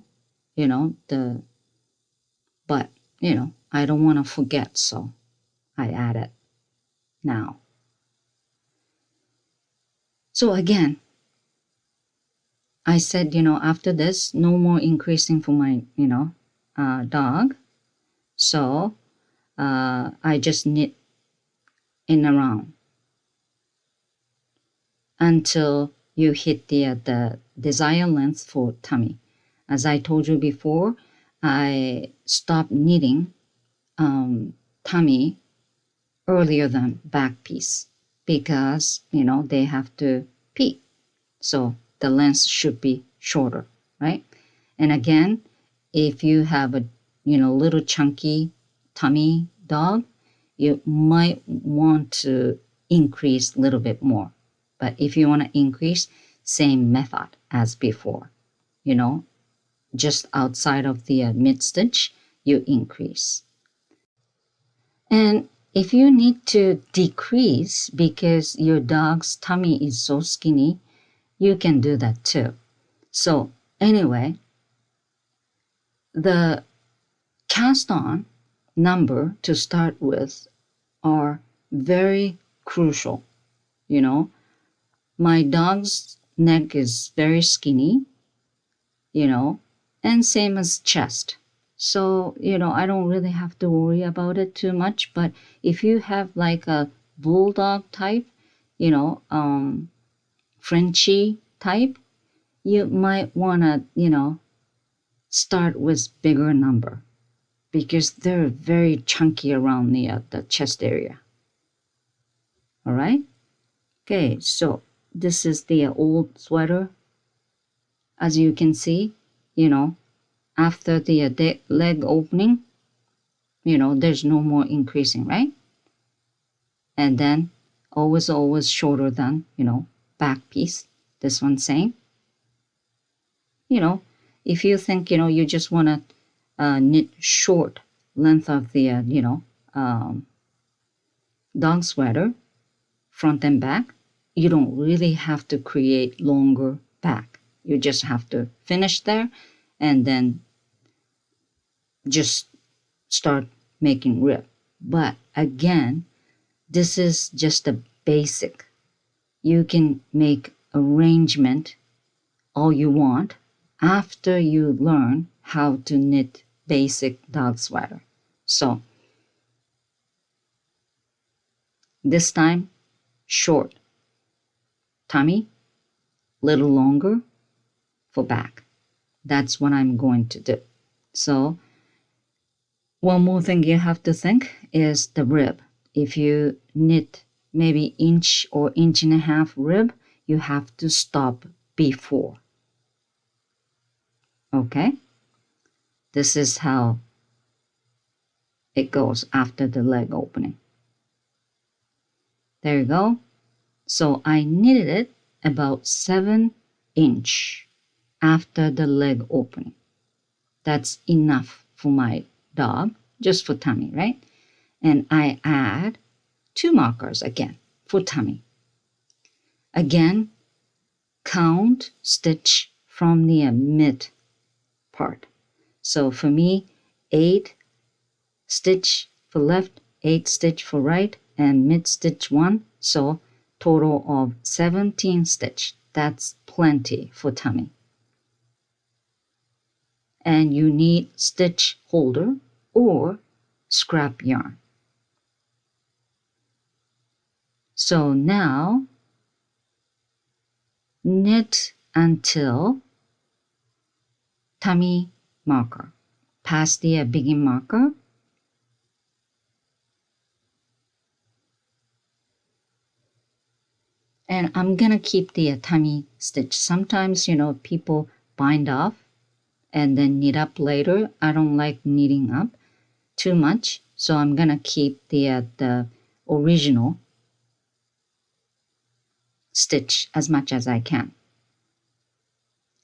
but, I don't want to forget, so I add it now. So again, I said, after this, no more increasing for my, dog. So I just knit in around until you hit the desired length for tummy. As I told you before, I stopped knitting tummy earlier than back piece because, they have to pee. So the length should be shorter, right? And again, if you have a, little chunky tummy dog, you might want to increase a little bit more. But if you want to increase, same method as before, just outside of the mid stitch, you increase. And if you need to decrease because your dog's tummy is so skinny, you can do that too. So anyway, the cast on number to start with are very crucial. You know, my dog's neck is very skinny, you know, and same as chest. So, I don't really have to worry about it too much. But if you have like a bulldog type, Frenchie type, you might want to, start with bigger number because they're very chunky around the chest area. All right. Okay, so this is the old sweater. As you can see, after the leg opening, there's no more increasing, right? And then always shorter than, back piece. This one same. If you think, you just want to knit short length of the, dog sweater, front and back, you don't really have to create longer back. You just have to finish there and then just start making rib. But again, this is just a basic. You can make arrangement all you want after you learn how to knit basic dog sweater. So this time, short tummy, little longer for back. That's what I'm going to do. So one more thing you have to think is the rib. If you knit maybe inch or inch and a half rib, you have to stop before. Okay? This is how it goes after the leg opening. There you go. So I knitted it about 7 inch after the leg opening. That's enough for my dog, just for tummy, right? And I add 2 markers again for tummy. Again, count stitch from the mid part. So for me, 8 stitch for left, 8 stitch for right, and mid stitch 1. So total of 17 stitch. That's plenty for tummy. And you need stitch holder or scrap yarn. So now knit until tummy marker, past the begin marker. And I'm gonna keep the tummy stitch. Sometimes, people bind off and then knit up later. I don't like knitting up too much, so I'm gonna keep the original stitch as much as I can.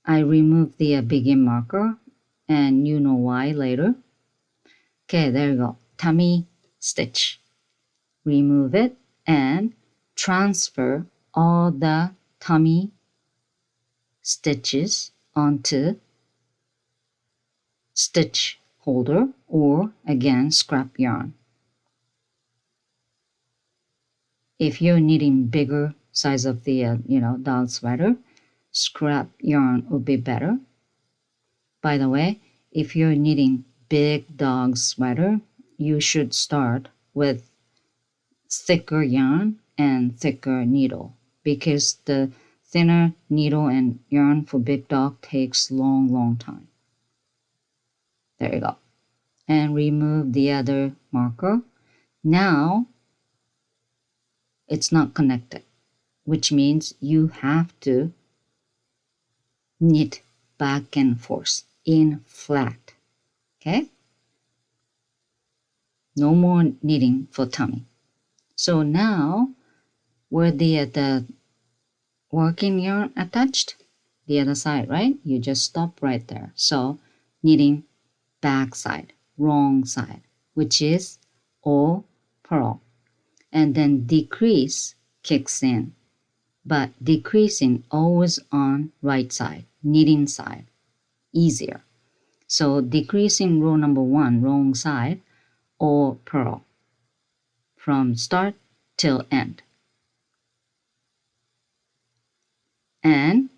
I remove the begin marker, and you know why later. Okay, there you go. Tummy stitch. Remove it and transfer all the tummy stitches onto stitch holder or again scrap yarn. If you're knitting bigger size of the dog sweater, scrap yarn would be better. By the way, if you're knitting big dog sweater, you should start with thicker yarn and thicker needle because the thinner needle and yarn for big dog takes long time. There you go. And remove the other marker. Now it's not connected, which means you have to knit back and forth in flat. Okay? No more knitting for tummy. So now where the working yarn attached, the other side, right? You just stop right there. So knitting back side, wrong side, which is all purl. And then decrease kicks in, but decreasing always on right side, knitting side, easier. So decreasing row number 1, wrong side, all purl from start till end. And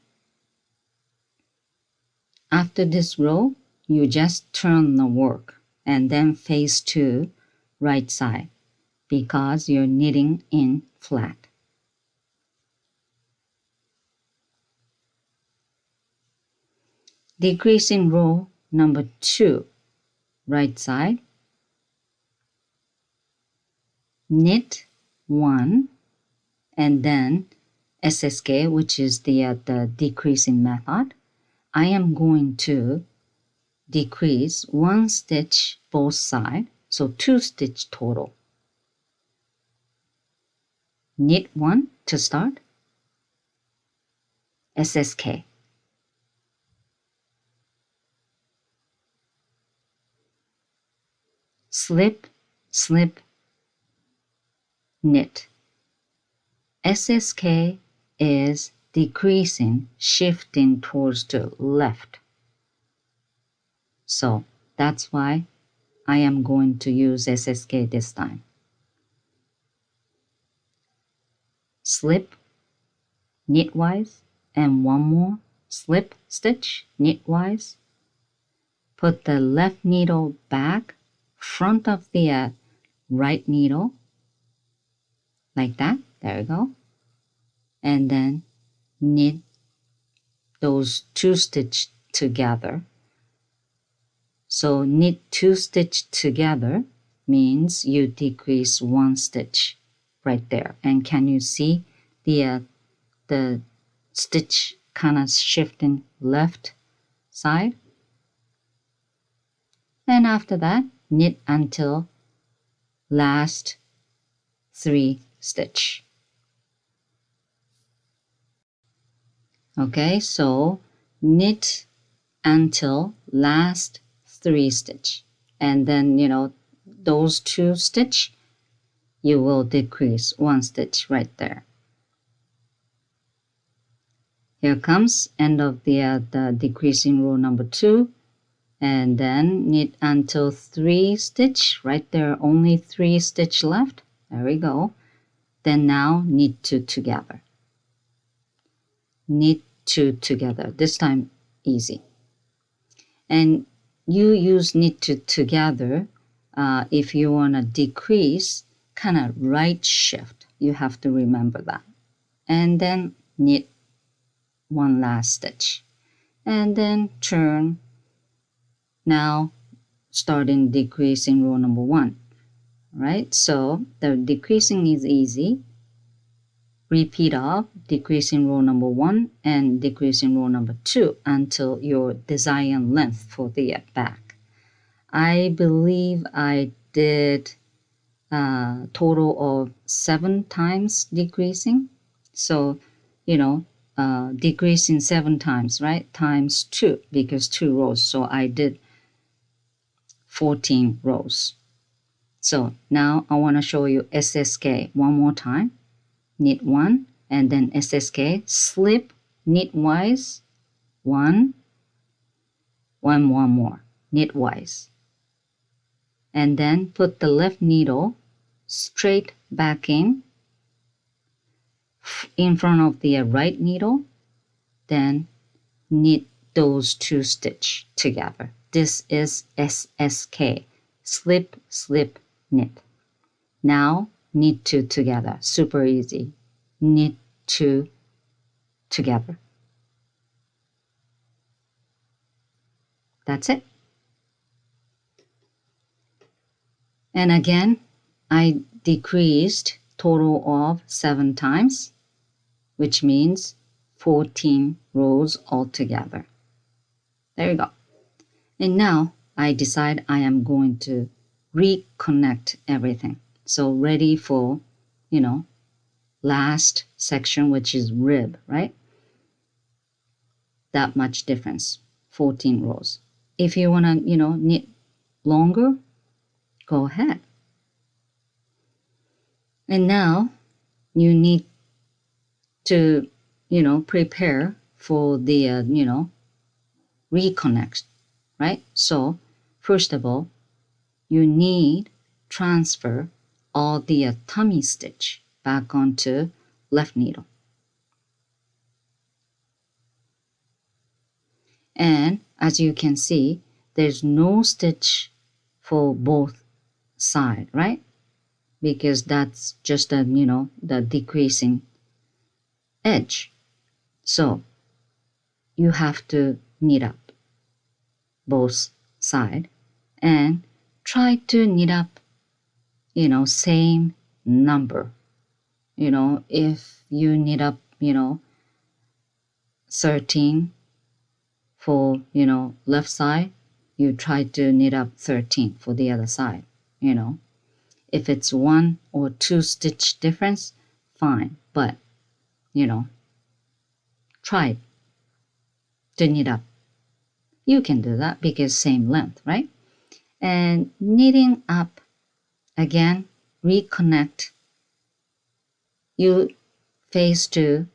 after this row, you just turn the work and then face to right side because you're knitting in flat. Decreasing row number 2, right side, knit 1, and then SSK, which is the decreasing method. I am going to decrease 1 stitch both sides, so 2 stitch total. Knit 1 to start, SSK. Slip, slip, knit. SSK is decreasing, shifting towards the left. So that's why I am going to use SSK this time. Slip, knitwise, and one more slip stitch, knitwise. Put the left needle back, front of the right needle, like that. There you go. And then knit those 2 stitch together. So knit 2 stitch together means you decrease 1 stitch right there. And can you see the stitch kind of shifting left side? And after that, knit until last 3 stitch. Okay, so knit until last 3 stitch, and then those 2 stitch you will decrease 1 stitch right there. Here comes end of the decreasing row number 2, and then knit until 3 stitch right there, only 3 stitch left. There we go. Then now knit 2 together. Knit 2 together, this time easy. And you use knit 2 together if you want to decrease, kind of right shift. You have to remember that. And then knit 1 last stitch. And then turn. Now starting decreasing row number 1. Right? So the decreasing is easy. Repeat of decreasing row number 1 and decreasing row number 2 until your desired length for the back. I believe I did a total of 7 times decreasing. So, decreasing 7 times, right? Times 2 because 2 rows. So I did 14 rows. So now I want to show you SSK one more time. Knit 1 and then SSK, slip knitwise 1 more knitwise, and then put the left needle straight back in front of the right needle, then knit those 2 stitch together. This is SSK, slip, slip, knit. Now knit 2 together, super easy. Knit 2 together. That's it. And again, I decreased total of 7 times, which means 14 rows altogether. There you go. And now I decide I am going to reconnect everything. So ready for, last section, which is rib, right? that much difference, 14 rows. If you want to, knit longer, go ahead. And now you need to, prepare for the, reconnect, right? So first of all, you need transfer all the tummy stitch back onto left needle. And as you can see, there's no stitch for both sides, right? Because that's just a, the decreasing edge. So you have to knit up both sides and try to knit up, same number. If you knit up, 13 for, left side, you try to knit up 13 for the other side, If it's 1 or 2 stitch difference, fine, but, try to knit up. You can do that because same length, right? And knitting up, again, reconnect, you face to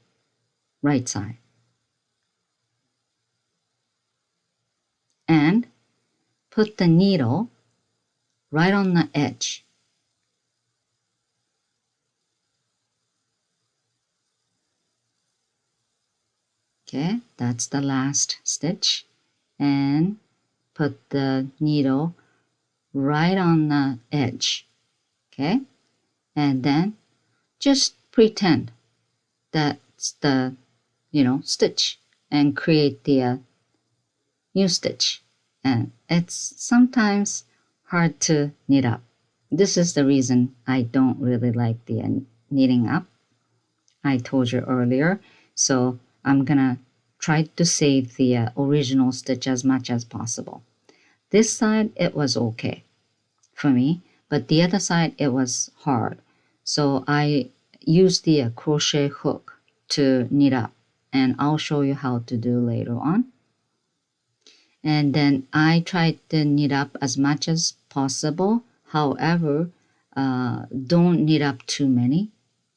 right side. And put the needle right on the edge. Okay, that's the last stitch. And put the needle right on the edge. Okay, and then just pretend that's the, stitch and create the new stitch. And it's sometimes hard to knit up. This is the reason I don't really like the knitting up. I told you earlier. So I'm gonna try to save the original stitch as much as possible. This side, it was okay for me, but the other side, it was hard. So I used the crochet hook to knit up, and I'll show you how to do later on. And then I tried to knit up as much as possible. However, don't knit up too many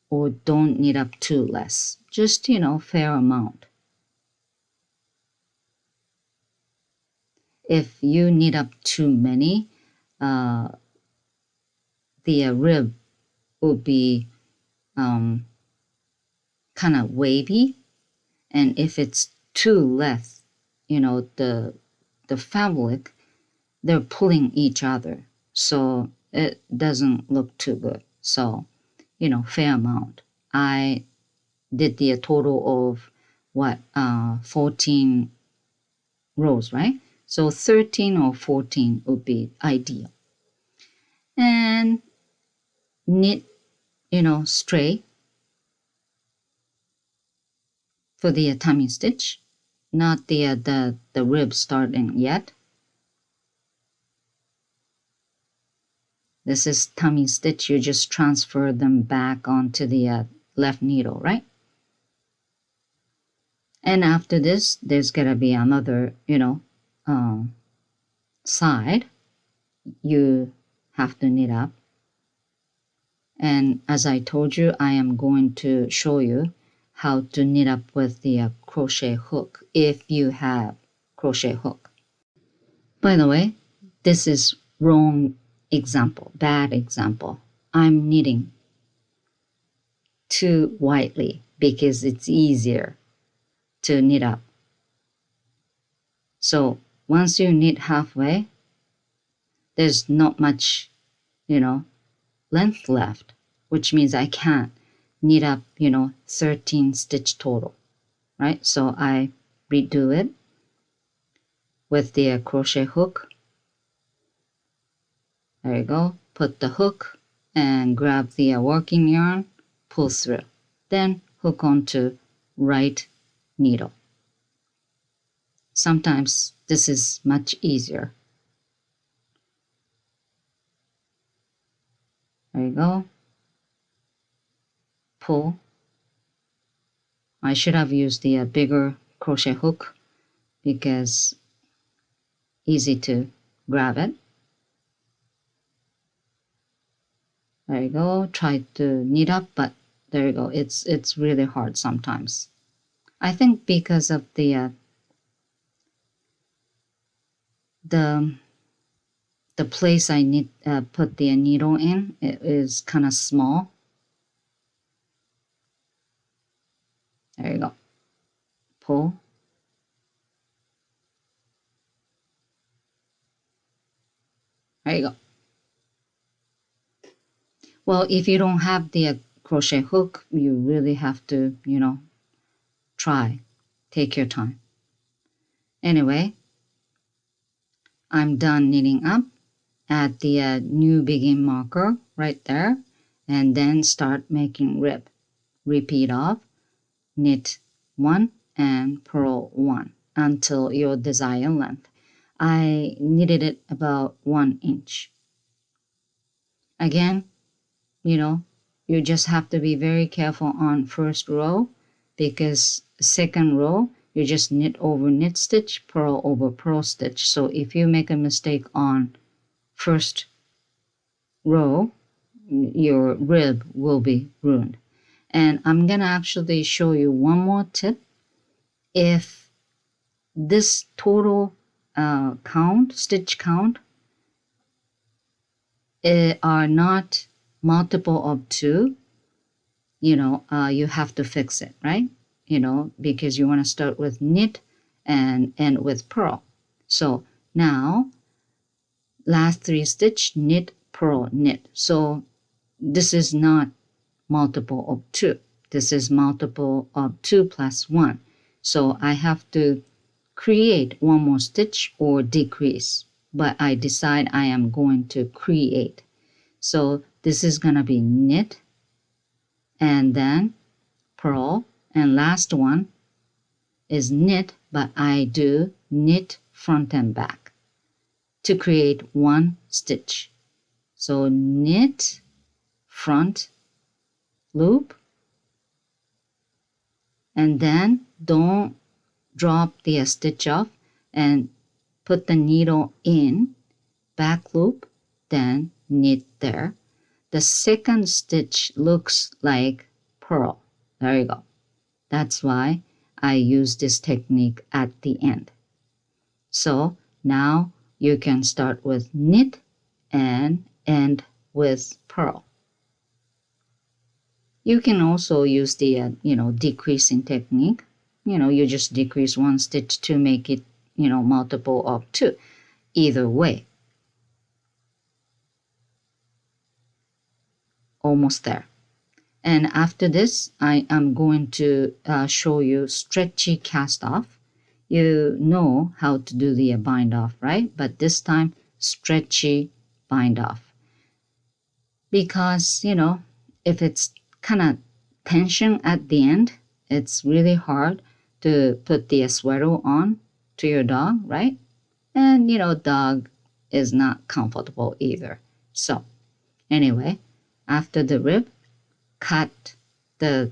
or don't knit up too less. Just, fair amount. If you knit up too many, the rib will be kind of wavy. And if it's too less, the fabric, they're pulling each other. So it doesn't look too good. So, fair amount. I did the total of 14 rows, right? So 13 or 14 would be ideal. And knit, straight for the tummy stitch, not the rib starting yet. This is tummy stitch. You just transfer them back onto the left needle, right? And after this, there's gonna be another, side. You have to knit up. And as I told you, I am going to show you how to knit up with the crochet hook if you have crochet hook. By the way, this is wrong example, bad example. I'm knitting too widely because it's easier to knit up. So once you knit halfway, there's not much, length left, which means I can't knit up, 13 stitch total, right? So I redo it with the crochet hook. There you go. Put the hook and grab the working yarn, pull through. Then hook onto right needle. Sometimes this is much easier. There you go. Pull. I should have used the bigger crochet hook, because easy to grab it. There you go. Try to knit up, but there you go. It's really hard sometimes. I think because of the place I need put the needle in, it is kind of small. There you go. Pull. There you go. Well, if you don't have the crochet hook, you really have to, try. Take your time. Anyway, I'm done knitting up. Add the new begin marker right there, and then start making rib. Repeat off, knit 1 and purl 1 until your desired length. I knitted it about 1 inch. Again, you just have to be very careful on first row, because second row you just knit over knit stitch, purl over purl stitch. So if you make a mistake on first row, your rib will be ruined. And I'm gonna actually show you one more tip. If this total stitch count are not multiple of 2, you have to fix it, right? Because you want to start with knit and end with purl. So now, last 3 stitch, knit, purl, knit. So this is not multiple of 2. This is multiple of 2 plus 1. So I have to create one more stitch or decrease, but I decide I am going to create. So this is going to be knit and then purl, and last one is knit, but I do knit front and back to create 1 stitch. So knit front loop, and then don't drop the stitch off and put the needle in, back loop, then knit there. The second stitch looks like purl. There you go. That's why I use this technique at the end. So now you can start with knit and end with purl. You can also use the decreasing technique. You just decrease 1 stitch to make it multiple of 2. Either way. Almost there. And after this, I am going to show you stretchy cast off. You know how to do the bind off, right? But this time, stretchy bind off. Because, if it's kind of tension at the end, it's really hard to put the sweater on to your dog, right? And, dog is not comfortable either. So, anyway, after the rib, cut the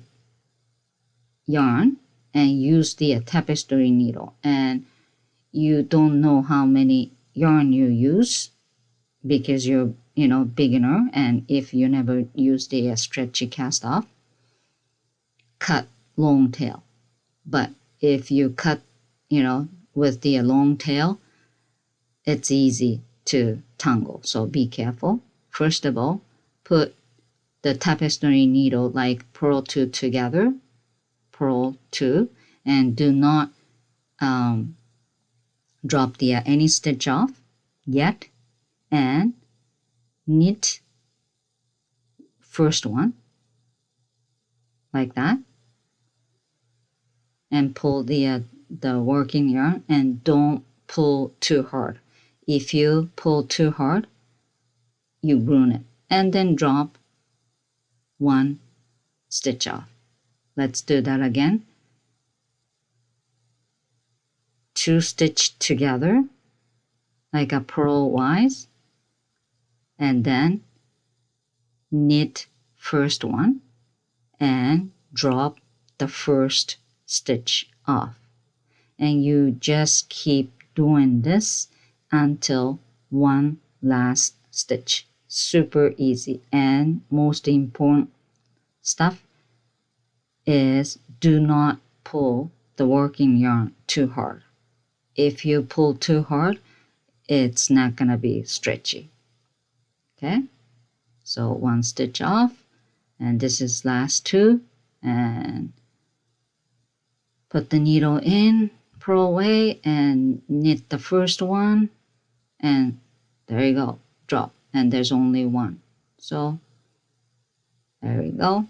yarn and use the tapestry needle. And you don't know how many yarn you use because you're beginner, and if you never use the stretchy cast off, cut long tail. But if you cut with the long tail, it's easy to tangle, so be careful. First of all, put the tapestry needle like purl 2 together, purl 2, and do not drop the any stitch off yet, and knit first one like that, and pull the working yarn, and don't pull too hard. If you pull too hard, you ruin it. And then drop 1 stitch off. Let's do that again. 2 stitch together like a purl wise, and then knit first one and drop the first stitch off. and you just keep doing this until one last stitch. Super easy. And most important stuff is do not pull the working yarn too hard. If you pull too hard, it's not gonna be stretchy. Okay, so one stitch off, and this is last two, and put the needle in, purl away, and knit the first one, and there you go, drop, and there's only one. So there we go.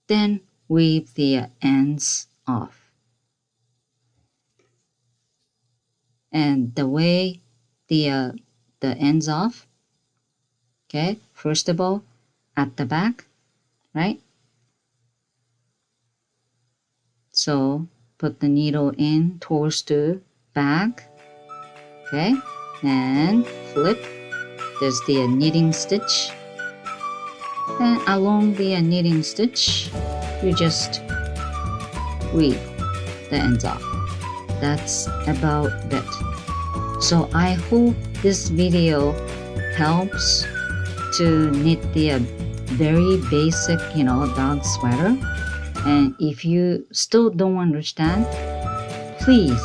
Then weave the ends off. And the way the ends off, okay, first of all, at the back, right? So put the needle in towards the back, okay, and flip. There's the knitting stitch. And along the knitting stitch, you just weave the ends off. That's about it. So I hope this video helps to knit the very basic, dog sweater. And if you still don't understand, please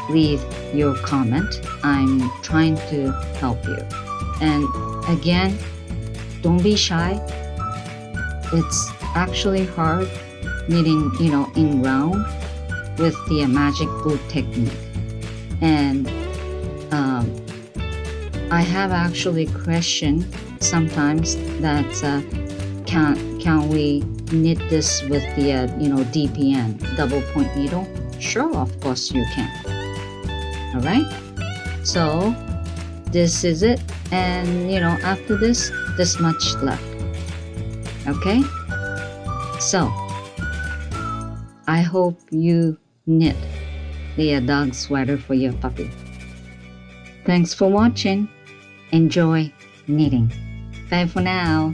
leave your comment. I'm trying to help you. And again, don't be shy. It's actually hard knitting, in round with the magic glue technique. And I have actually questioned sometimes that can we knit this with the DPN, double point needle? Sure, of course you can. All right, so this is it, and after this much left. Okay, so I hope you knit the dog sweater for your puppy. Thanks for watching. Enjoy knitting. Bye for now.